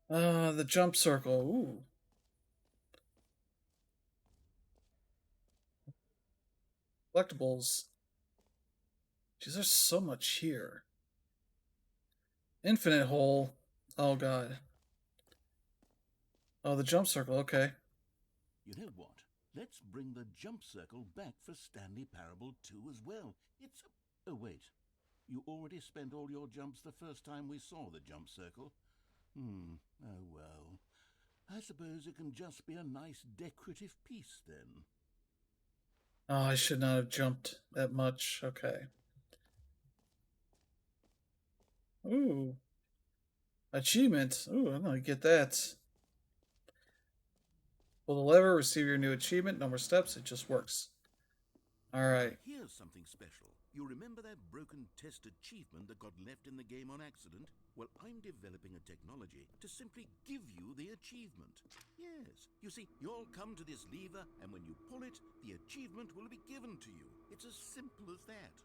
Speaker 1: The jump circle. Ooh. Collectibles. Jeez, there's so much here. Infinite hole. Oh god. Oh, the jump circle. Okay.
Speaker 2: You know what? Let's bring the jump circle back for Stanley Parable 2 as well. It's a... Oh, wait. You already spent all your jumps the first time we saw the jump circle? Oh well. I suppose it can just be a nice decorative piece then.
Speaker 1: Oh, I should not have jumped that much. Okay. Ooh. Achievement. Ooh, I'm gonna get that. Pull the lever, receive your new achievement. No more steps. It just works. All
Speaker 2: Now
Speaker 1: right.
Speaker 2: here's something special. You remember that broken test achievement that got left in the game on accident? Well, I'm developing a technology to simply give you the achievement. Yes, you see, you'll come to this lever, and when you pull it, the achievement will be given to you. It's as simple as that.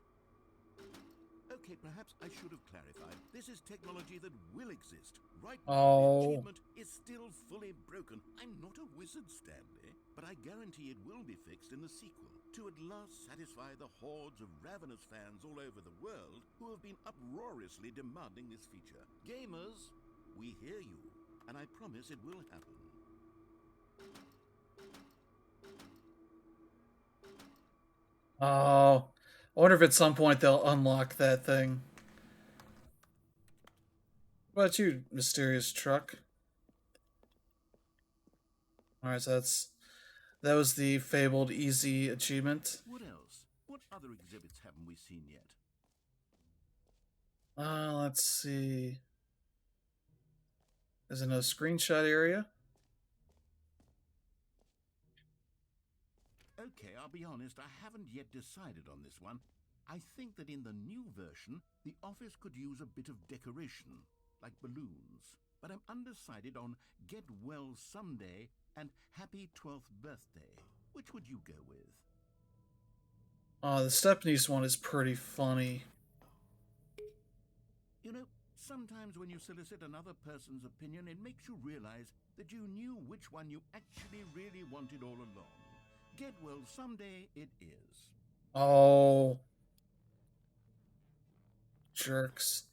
Speaker 2: Okay, perhaps I should have clarified. This is technology that will exist. Right now, the
Speaker 1: Oh.
Speaker 2: achievement is still fully broken. I'm not a wizard, Stanley, but I guarantee it will be fixed in the sequel to at last satisfy the hordes of ravenous fans all over the world who have been uproariously demanding this feature. Gamers, we hear you, and I promise it will happen.
Speaker 1: Oh. I wonder if at some point they'll unlock that thing. What about you, mysterious truck? All right, so that was the fabled easy achievement.
Speaker 2: What else? What other exhibits haven't we seen yet?
Speaker 1: Let's see. There's another screenshot area.
Speaker 2: Okay, I'll be honest, I haven't yet decided on this one. I think that in the new version, the office could use a bit of decoration, like balloons. But I'm undecided on Get Well Someday and Happy 12th Birthday. Which would you go with?
Speaker 1: The Stephanie's one is pretty funny.
Speaker 2: You know, sometimes when you solicit another person's opinion, it makes you realize that you knew which one you actually really wanted all along. Get Well Someday it is.
Speaker 1: Oh, jerks.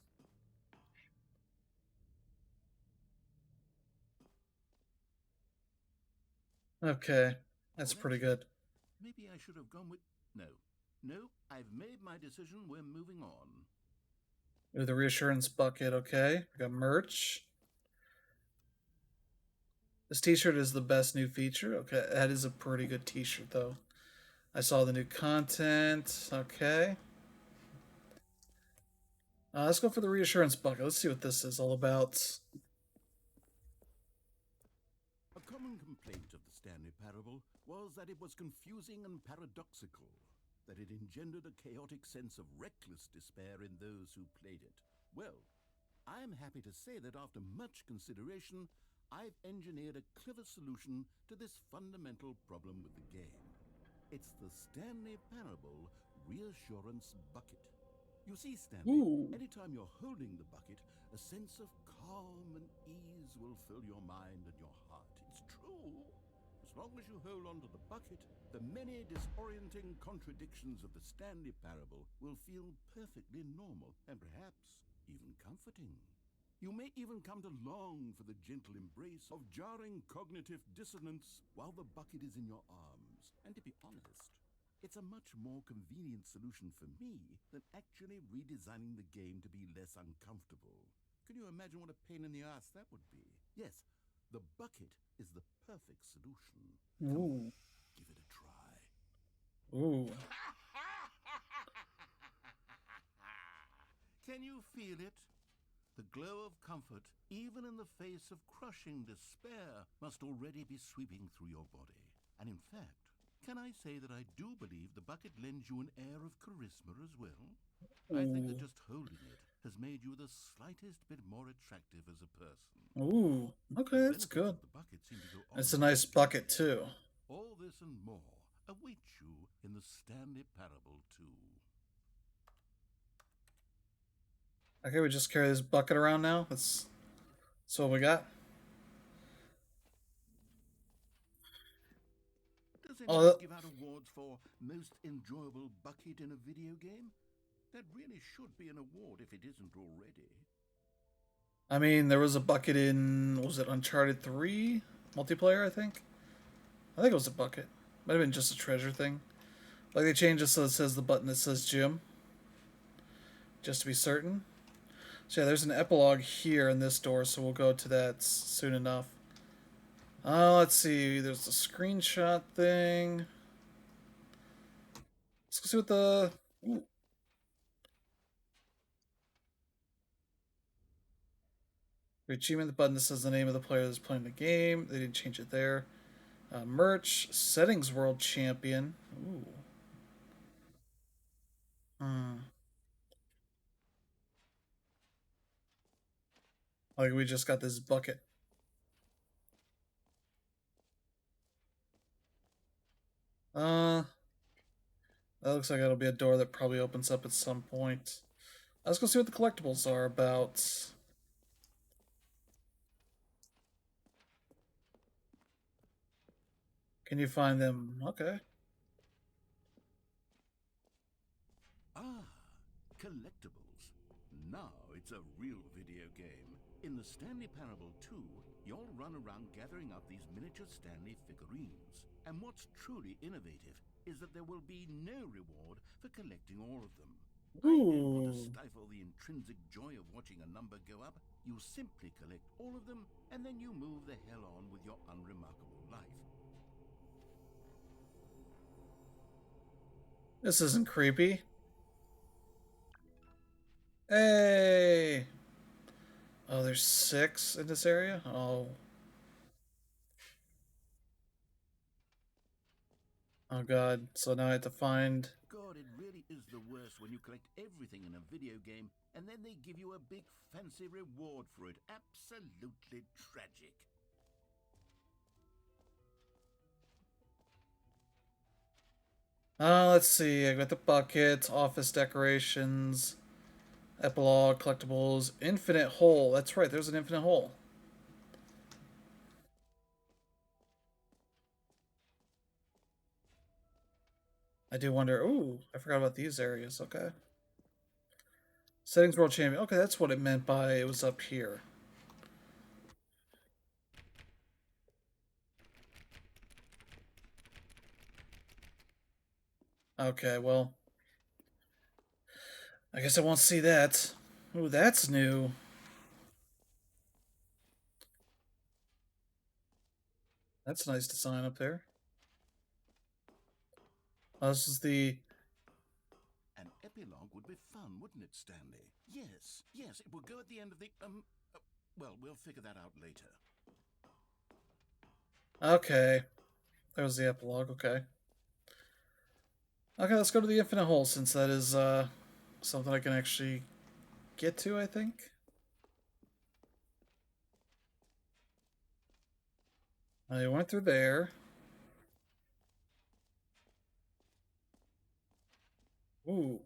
Speaker 1: Okay, that's
Speaker 2: Well,
Speaker 1: pretty
Speaker 2: that's
Speaker 1: good.
Speaker 2: it. Maybe I should have gone with... No. No, I've made my decision. We're moving on.
Speaker 1: Ooh, the reassurance bucket. Okay, we got merch. This T-shirt is the best new feature. Okay, that is a pretty good T-shirt though. I saw the new content. Okay, let's go for the reassurance bucket. Let's see what this is all about.
Speaker 2: A common complaint of the Stanley Parable was that it was confusing and paradoxical, that it engendered a chaotic sense of reckless despair in those who played it. Well, I'm happy to say that after much consideration, I've engineered a clever solution to this fundamental problem with the game. It's the Stanley Parable Reassurance Bucket. You see, Stanley,
Speaker 1: Ooh,
Speaker 2: anytime you're holding the bucket, a sense of calm and ease will fill your mind and your heart. It's true. As long as you hold on to the bucket, the many disorienting contradictions of the Stanley Parable will feel perfectly normal and perhaps even comforting. You may even come to long for the gentle embrace of jarring cognitive dissonance while the bucket is in your arms. And to be honest, it's a much more convenient solution for me than actually redesigning the game to be less uncomfortable. Can you imagine what a pain in the ass that would be? Yes, the bucket is the perfect solution. Come on,
Speaker 1: ooh,
Speaker 2: give it a try.
Speaker 1: ooh.
Speaker 2: Can you feel it? The glow of comfort, even in the face of crushing despair, must already be sweeping through your body. And in fact, can I say that I do believe the bucket lends you an air of charisma as well? I think that
Speaker 1: Ooh.
Speaker 2: just holding it has made you the slightest bit more attractive as a person.
Speaker 1: Ooh. Okay,
Speaker 2: The
Speaker 1: that's
Speaker 2: benefits
Speaker 1: good.
Speaker 2: of the bucket seem to go on
Speaker 1: It's a
Speaker 2: beyond
Speaker 1: nice
Speaker 2: just
Speaker 1: bucket
Speaker 2: that.
Speaker 1: too.
Speaker 2: All this and more await you in the Stanley Parable 2.
Speaker 1: Okay, we just carry this bucket around now. That's what we got.
Speaker 2: Does
Speaker 1: Oh,
Speaker 2: anyone give out awards for most enjoyable bucket in a video game? That really should be an award if it isn't already.
Speaker 1: I mean, there was a bucket in, was it Uncharted 3 multiplayer, I think? I think it was a bucket. Might have been just a treasure thing. Like they changed it so it says the button that says Jim, just to be certain. So yeah, there's an epilogue here in this door, so we'll go to that soon enough. Let's see. There's the screenshot thing. Let's go see what the. Ooh. The achievement, the button that says the name of the player that's playing the game. They didn't change it there. Merch, settings world champion. Ooh. Hmm. Like we just got this bucket. Uh, that looks like it'll be a door that probably opens up at some point. Let's go see what the collectibles are about. Can you find them? Okay.
Speaker 2: Ah, collectibles. Now it's a real video game. In the Stanley Parable 2, you'll run around gathering up these miniature Stanley figurines. And what's truly innovative is that there will be no reward for collecting all of them. I don't want to
Speaker 1: Ooh.
Speaker 2: stifle the intrinsic joy of watching a number go up. You simply collect all of them, and then you move the hell on with your unremarkable life.
Speaker 1: This isn't creepy. Hey! Oh, there's 6 in this area? Oh. Oh god. So now I have to find...
Speaker 2: God, it really is the worst when you collect everything in a video game and then they give you a big fancy reward for it. Absolutely tragic.
Speaker 1: Let's see. I got the bucket, office decorations, epilogue, collectibles, infinite hole. That's right, there's an infinite hole. I do wonder. Ooh, I forgot about these areas. Okay. Settings World Champion. Okay, that's what it meant by it was up here. Okay, well, I guess I won't see that. Ooh, that's new. That's a nice design up there. Oh, this is the...
Speaker 2: An epilogue would be fun, wouldn't it, Stanley? Yes, yes, it would go at the end of the, well, we'll figure that out later.
Speaker 1: Okay. There was the epilogue. Okay. Okay, let's go to the infinite hole since that is something I can actually get to, I think. I went through there. Ooh.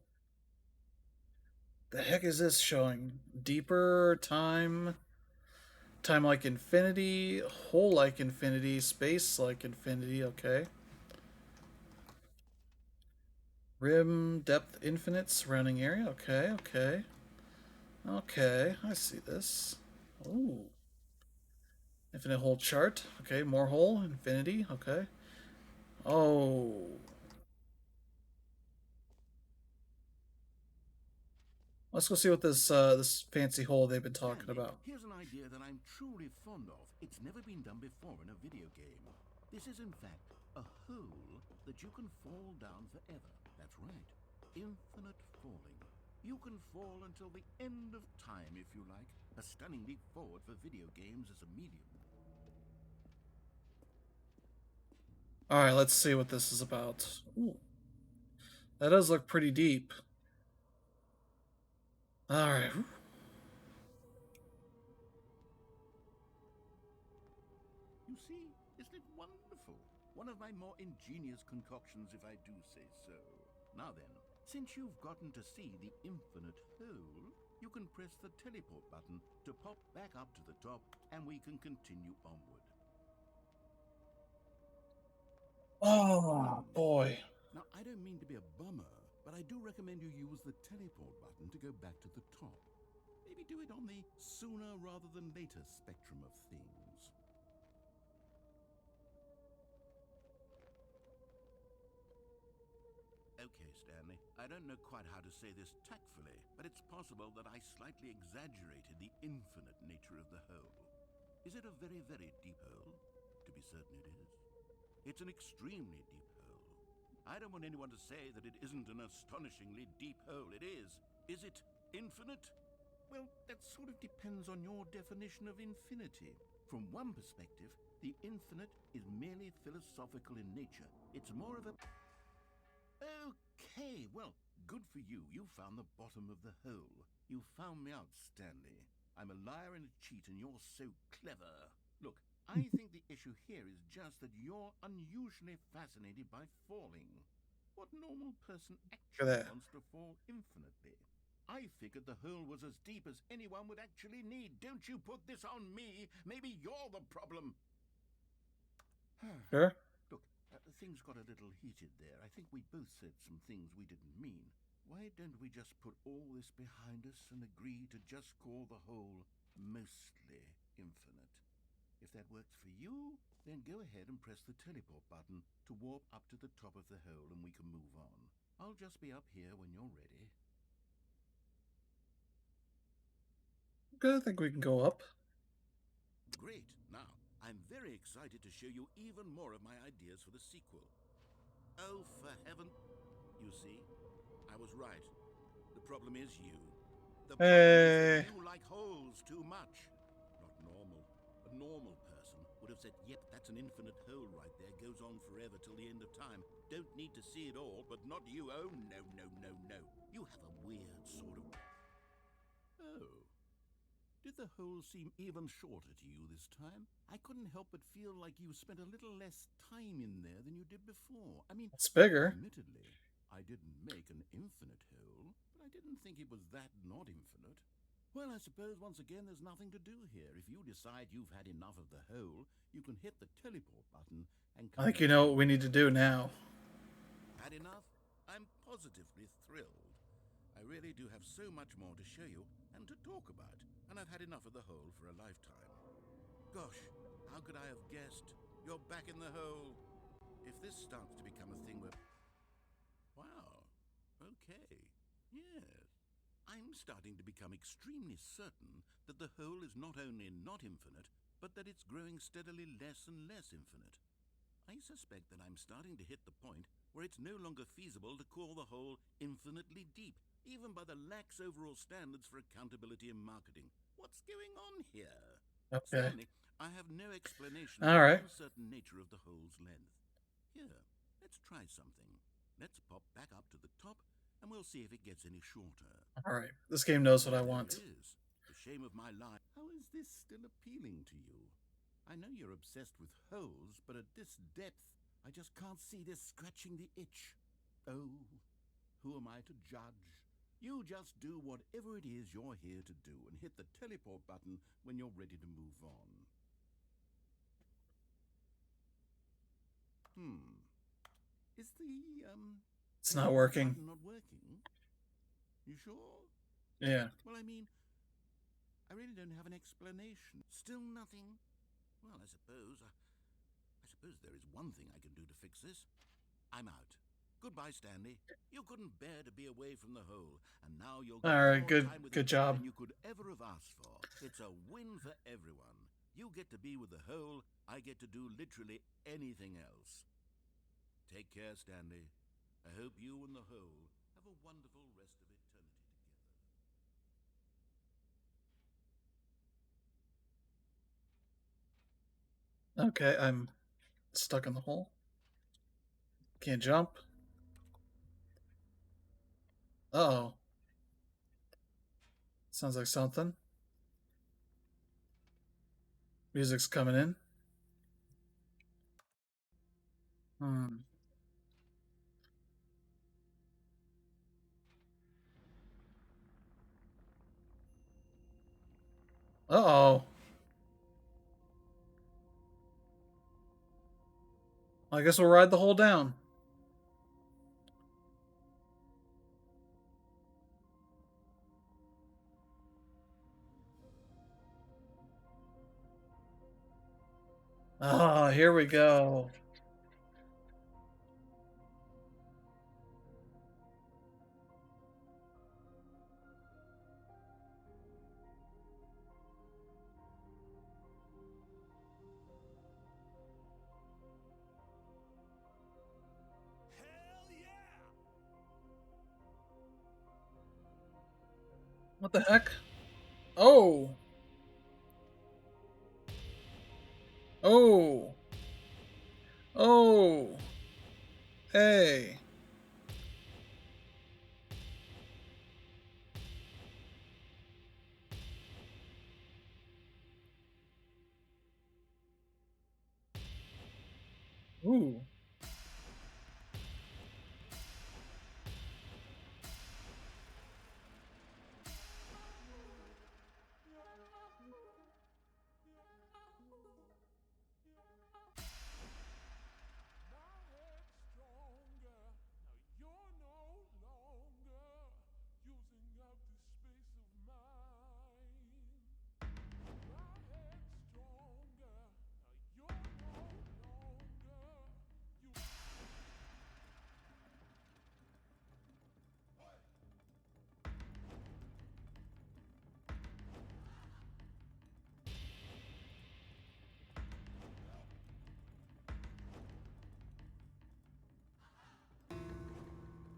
Speaker 1: The heck is this showing? Deeper time, time like infinity, hole like infinity, space like infinity. Okay. Rim depth infinite surrounding area. Okay, okay, okay. I see this. Ooh. Infinite hole chart. Okay, more hole infinity. Okay. Oh. Let's go see what this fancy hole they've been talking
Speaker 2: Stanley,
Speaker 1: about.
Speaker 2: here's an idea that I'm truly fond of. It's never been done before in a video game. This is, in fact, a hole that you can fall down forever. That's right. Infinite falling. You can fall until the end of time, if you like. A stunning leap forward for video games as a medium.
Speaker 1: All right, let's see what this is about. Ooh, that does look pretty deep. All right.
Speaker 2: You see, isn't it wonderful? One of my more ingenious concoctions, if I do say so. Now then, since you've gotten to see the infinite hole, you can press the teleport button to pop back up to the top, and we can continue onward.
Speaker 1: Oh boy.
Speaker 2: Now, I don't mean to be a bummer, but I do recommend you use the teleport button to go back to the top. Maybe do it on the sooner rather than later spectrum of things. Okay, Stanley, I don't know quite how to say this tactfully, but it's possible that I slightly exaggerated the infinite nature of the hole. Is it a very, very deep hole? To be certain it is. It's an extremely deep hole. I don't want anyone to say that it isn't an astonishingly deep hole. It is. Is it infinite? Well, that sort of depends on your definition of infinity. From one perspective, the infinite is merely philosophical in nature. It's more of a... Okay, well, good for you. You found the bottom of the hole. You found me out, Stanley. I'm a liar and a cheat, and you're so clever. Look, I think the issue here is just that you're unusually fascinated by falling. What normal person
Speaker 1: Look
Speaker 2: actually
Speaker 1: at that.
Speaker 2: wants to fall infinitely? I figured the hole was as deep as anyone would actually need. Don't you put this on me. Maybe you're the problem.
Speaker 1: Sure.
Speaker 2: Look, things got a little heated there. I think we both said some things we didn't mean. Why don't we just put all this behind us and agree to just call the hole mostly infinite? If that works for you, then go ahead and press the teleport button to warp up to the top of the hole and we can move on. I'll just be up here when you're ready.
Speaker 1: Okay, I think we can go up.
Speaker 2: Great. Now, I'm very excited to show you even more of my ideas for the sequel. Oh, for heaven... You see, I was right. The problem is you. The problem is that
Speaker 1: Hey.
Speaker 2: you like holes too much. Not normal. A normal person would have said, yep, that's an infinite hole right there. Goes on forever till the end of time. Don't need to see it all, but not you. Oh, no, no, no, no. You have a weird sort of... Oh. Did the hole seem even shorter to you this time? I couldn't help but feel like you spent a little less time in there than you did before. I mean,
Speaker 1: It's bigger.
Speaker 2: admittedly, I didn't make an infinite hole, but I didn't think it was that not infinite. Well, I suppose once again there's nothing to do here. If you decide you've had enough of the hole, you can hit the teleport button and
Speaker 1: I
Speaker 2: come
Speaker 1: think you
Speaker 2: back
Speaker 1: know
Speaker 2: to
Speaker 1: what we
Speaker 2: me.
Speaker 1: need to do now.
Speaker 2: Had enough? I'm positively thrilled. I really do have so much more to show you and to talk about, and I've had enough of the hole for a lifetime. Gosh, how could I have guessed? You're back in the hole. If this starts to become a thing where... Wow. Okay. Yes. I'm starting to become extremely certain that the hole is not only not infinite, but that it's growing steadily less and less infinite. I suspect that I'm starting to hit the point where it's no longer feasible to call the hole infinitely deep, even by the lax overall standards for accountability and marketing. What's going on here?
Speaker 1: Okay.
Speaker 2: Stanley, I have no explanation for
Speaker 1: All
Speaker 2: the
Speaker 1: right.
Speaker 2: uncertain nature of the hole's length. Here, let's try something. Let's pop back up to the top, and we'll see if it gets any shorter.
Speaker 1: All right. This game knows what I
Speaker 2: There
Speaker 1: want.
Speaker 2: it is. The shame of my life. How is this still appealing to you? I know you're obsessed with holes, but at this depth, I just can't see this scratching the itch. Oh, who am I to judge? You just do whatever it is you're here to do and hit the teleport button when you're ready to move on. Is
Speaker 1: It's not
Speaker 2: teleport
Speaker 1: working.
Speaker 2: button not working? You sure?
Speaker 1: Yeah.
Speaker 2: Well, I mean, I really don't have an explanation. Still nothing? Well, I suppose there is one thing I can do to fix this. I'm out. Goodbye, Stanley. You couldn't bear to be away from the hole, and now you'll get
Speaker 1: All right.
Speaker 2: more
Speaker 1: Good.
Speaker 2: time with
Speaker 1: Good
Speaker 2: each other
Speaker 1: job.
Speaker 2: than you could ever have asked for. It's a win for everyone. You get to be with the hole, I get to do literally anything else. Take care, Stanley. I hope you and the hole have a wonderful rest of eternity together.
Speaker 1: Okay. I'm stuck in the hole. Can't jump. Oh. Sounds like something. Music's coming in. Hmm. Uh-oh. I guess we'll ride the hole down. Ah, here we go. What the heck? Oh. Oh. Oh. Hey. Ooh.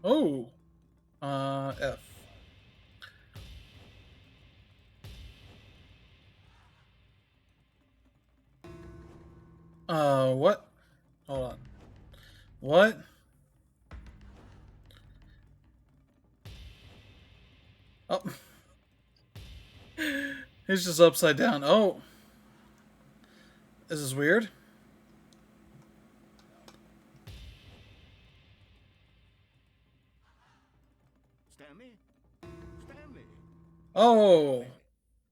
Speaker 1: Oh. F. What? Hold on. What? Oh. He's just upside down. Oh. This is weird.
Speaker 2: Stanley? Stanley!
Speaker 1: Oh.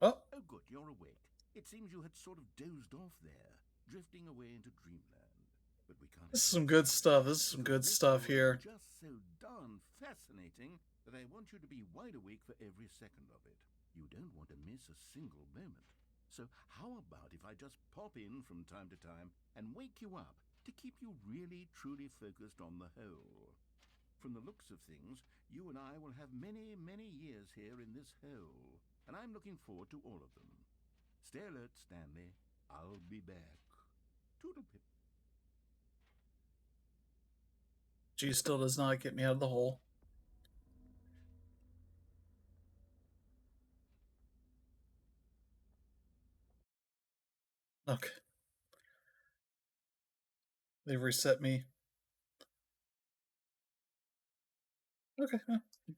Speaker 1: Oh.
Speaker 2: Oh, good, you're awake. It seems you had sort of dozed off there, drifting away into dreamland. But we can't
Speaker 1: This is
Speaker 2: have
Speaker 1: some
Speaker 2: you
Speaker 1: good
Speaker 2: there,
Speaker 1: stuff. This is some
Speaker 2: because
Speaker 1: good
Speaker 2: this
Speaker 1: stuff
Speaker 2: story is
Speaker 1: here.
Speaker 2: just so darn fascinating that I want you to be wide awake for every second of it. You don't want to miss a single moment. So how about if I just pop in from time to time and wake you up to keep you really truly focused on the whole? From the looks of things, you and I will have many, many years here in this hole, and I'm looking forward to all of them. Stay alert, Stanley. I'll be back. Toodlepip.
Speaker 1: G still does not get me out of the hole. Okay. They've reset me. Okay.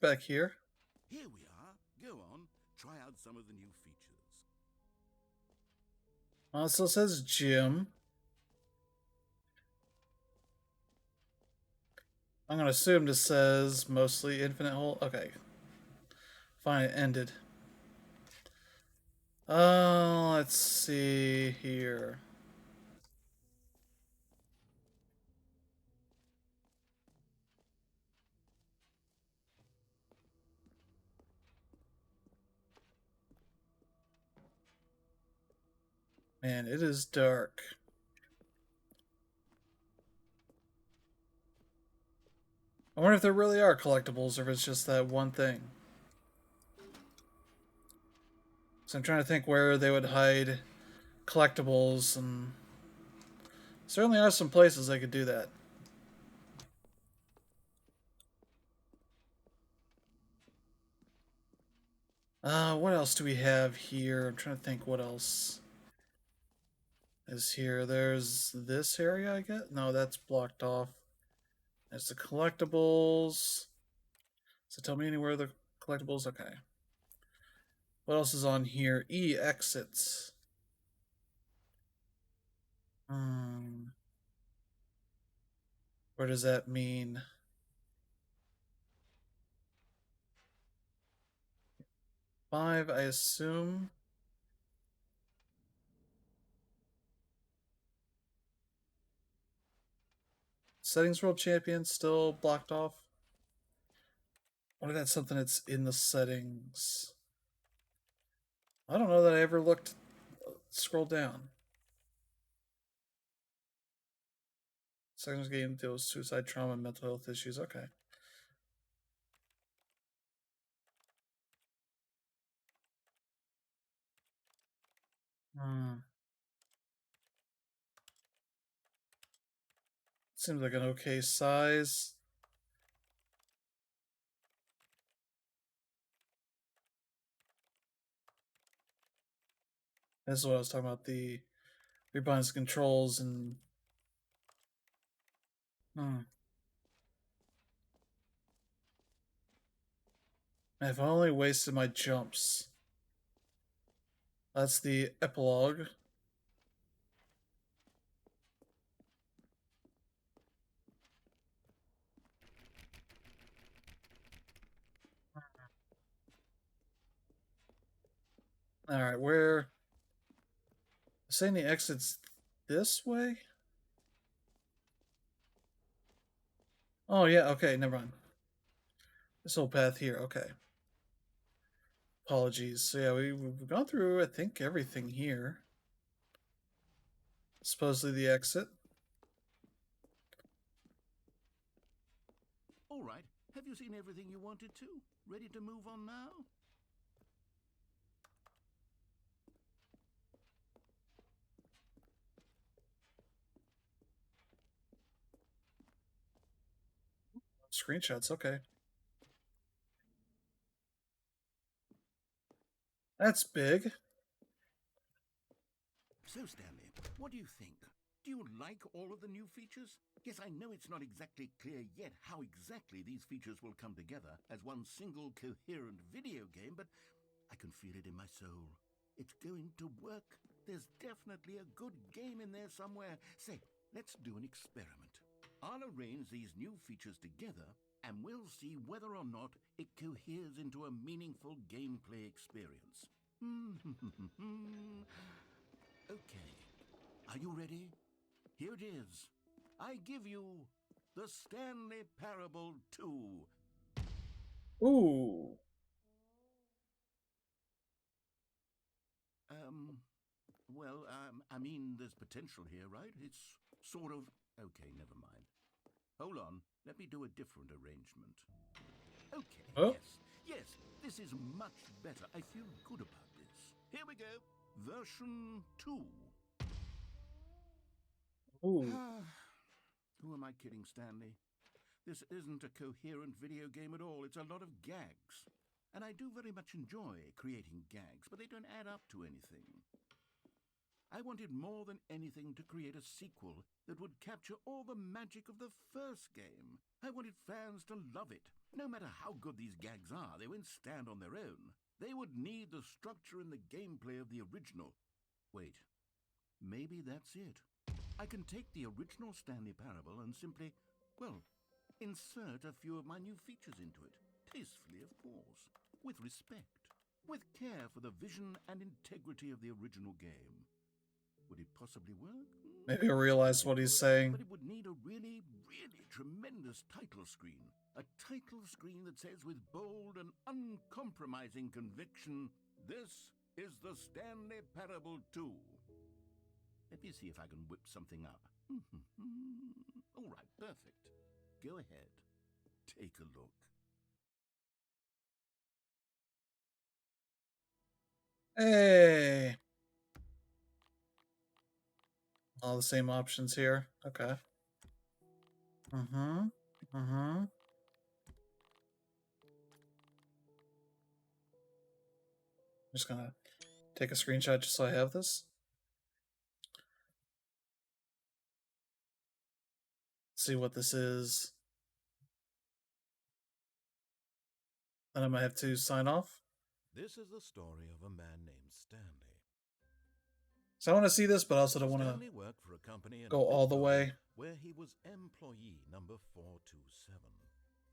Speaker 1: Back here.
Speaker 2: Here we are. Go on. Try out some of the new features.
Speaker 1: Oh, it still says gym. I'm gonna assume this says mostly infinite hole. Okay. Fine, it ended. Let's see here. Man, it is dark. I wonder if there really are collectibles or if it's just that one thing. So I'm trying to think where they would hide collectibles, and certainly are some places they could do that. What else do we have here? I'm trying to think what else is here. There's this area, I guess? No, that's blocked off. There's the collectibles. So tell me anywhere the collectibles. Okay. What else is on here? E exits. Hmm. What does that mean? 5, I assume. Settings World Champion still blocked off. What if that's something that's in the settings? I don't know that I ever looked. Scroll down. Settings game deals suicide, trauma, and mental health issues. Okay. Hmm. Seems like an okay size. This is what I was talking about. The rebinds controls and. Hmm. I've only wasted my jumps. That's the epilogue. Alright, where. Saying the exit's this way? Oh, yeah, okay, never mind. This whole path here, okay. Apologies. So, yeah, we've gone through, I think, everything here. Supposedly the exit.
Speaker 2: All right. Have you seen everything you wanted to? Ready to move on now?
Speaker 1: Screenshots, okay. That's big.
Speaker 2: So, Stanley, what do you think? Do you like all of the new features? Yes, I know it's not exactly clear yet how exactly these features will come together as one single coherent video game, but I can feel it in my soul. It's going to work. There's definitely a good game in there somewhere. Say, let's do an experiment. I'll arrange these new features together, and we'll see whether or not it coheres into a meaningful gameplay experience. Okay. Are you ready? Here it is. I give you the Stanley Parable 2.
Speaker 1: Ooh.
Speaker 2: I mean, there's potential here, right? It's sort of... Okay, never mind. Hold on. Let me do a different arrangement. Okay,
Speaker 1: Oh.
Speaker 2: yes, this is much better. I feel good about this. Here we go. Version 2.
Speaker 1: Ooh.
Speaker 2: Who am I kidding, Stanley? This isn't a coherent video game at all. It's a lot of gags. And I do very much enjoy creating gags, but they don't add up to anything. I wanted more than anything to create a sequel that would capture all the magic of the first game. I wanted fans to love it. No matter how good these gags are, they won't stand on their own. They would need the structure and the gameplay of the original. Wait, maybe that's it. I can take the original Stanley Parable and simply, well, insert a few of my new features into it. Tastefully, of course. With respect. With care for the vision and integrity of the original game. Would it possibly work?
Speaker 1: Maybe I realize what he's saying.
Speaker 2: But it would need a really, really tremendous title screen. A title screen that says with bold and uncompromising conviction, "This is the Stanley Parable 2. Let me see if I can whip something up. All right, perfect. Go ahead. Take a look.
Speaker 1: Hey. All the same options here. Okay. Mm-hmm. Mm-hmm. I'm just gonna take a screenshot just so I have this. See what this is. Then I might have to sign off.
Speaker 2: This is the story of a man named Stanley.
Speaker 1: So I want to see this, but I also don't want to
Speaker 2: Stanley worked for a company in
Speaker 1: go all the way.
Speaker 2: where he was employee number 427.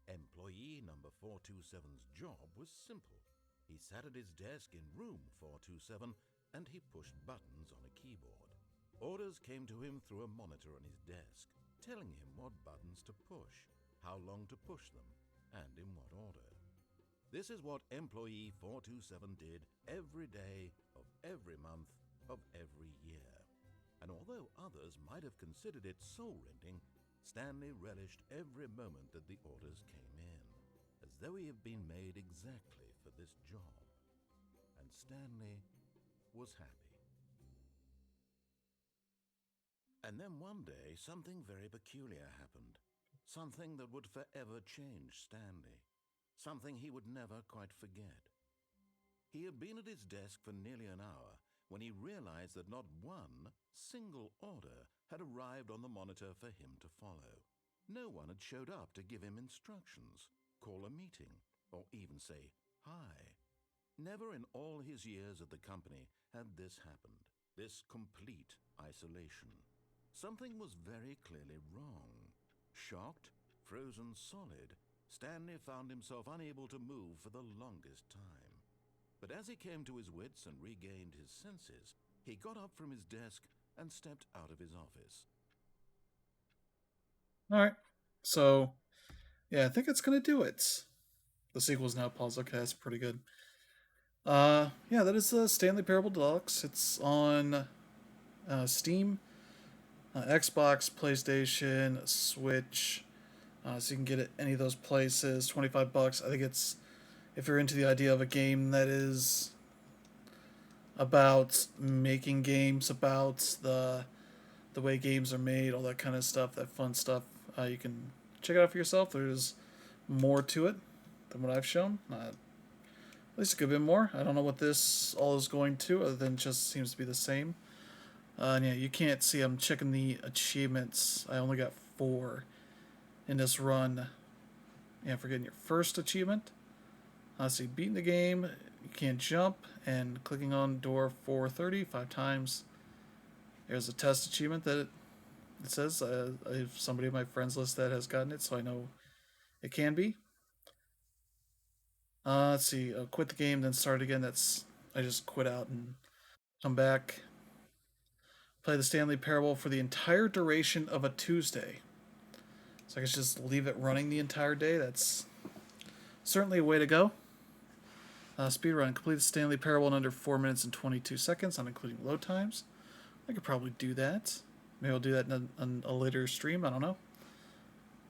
Speaker 2: Employee number 427's job was simple. He sat at his desk in room 427 and he pushed buttons on a keyboard. Orders came to him through a monitor on his desk, telling him what buttons to push, how long to push them, and in what order. This is what employee 427 did every day of every month of every year. And although others might have considered it soul-rending, Stanley relished every moment that the orders came in, as though he had been made exactly for this job. And Stanley was happy. And then one day, something very peculiar happened. Something that would forever change Stanley. Something he would never quite forget. He had been at his desk for nearly an hour when he realized that not one single order had arrived on the monitor for him to follow. No one had showed up to give him instructions, call a meeting, or even say hi. Never in all his years at the company had this happened, this complete isolation. Something was very clearly wrong. Shocked, frozen solid, Stanley found himself unable to move for the longest time. But as he came to his wits and regained his senses, he got up from his desk and stepped out of his office.
Speaker 1: Alright. So, yeah, I think it's going to do it. The sequel's now paused. Okay, that's pretty good. Yeah, that is Stanley Parable Deluxe. It's on Steam, Xbox, PlayStation, Switch. So you can get it any of those places. $25. I think it's, if you're into the idea of a game that is about making games, about the way games are made, all that kind of stuff, that fun stuff, you can check it out for yourself. There's more to it than what I've shown. At least a good bit more. I don't know what this all is going to, other than just seems to be the same. And yeah, you can't see I'm checking the achievements. I only got 4 in this run. Yeah, for getting your first achievement. Let's see, beating the game, you can't jump, and clicking on door 430 5 times. There's a test achievement that it says. I have somebody on my friends list that has gotten it, so I know it can be. Let's see, quit the game, then start again. I just quit out and come back. Play the Stanley Parable for the entire duration of a Tuesday. So I guess just leave it running the entire day. That's certainly a way to go. Speedrun. Complete the Stanley Parable in under 4 minutes and 22 seconds, not including load times. I could probably do that. Maybe I'll do that in a later stream. I don't know.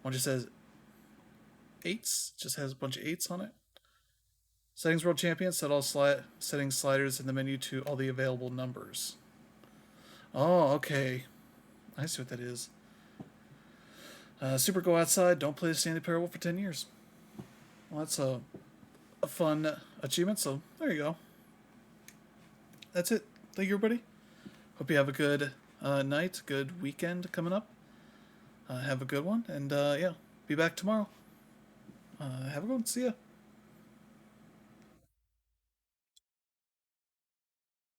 Speaker 1: One just says 8s. Just has a bunch of 8s on it. Settings World Champion. Set all settings sliders in the menu to all the available numbers. Oh, okay. I see what that is. Super Go Outside. Don't play the Stanley Parable for 10 years. Well, that's a fun achievement, so there you go. That's it. Thank you, everybody. Hope you have a good night, good weekend coming up. Have a good one, and yeah, be back tomorrow. Have a good one. See ya.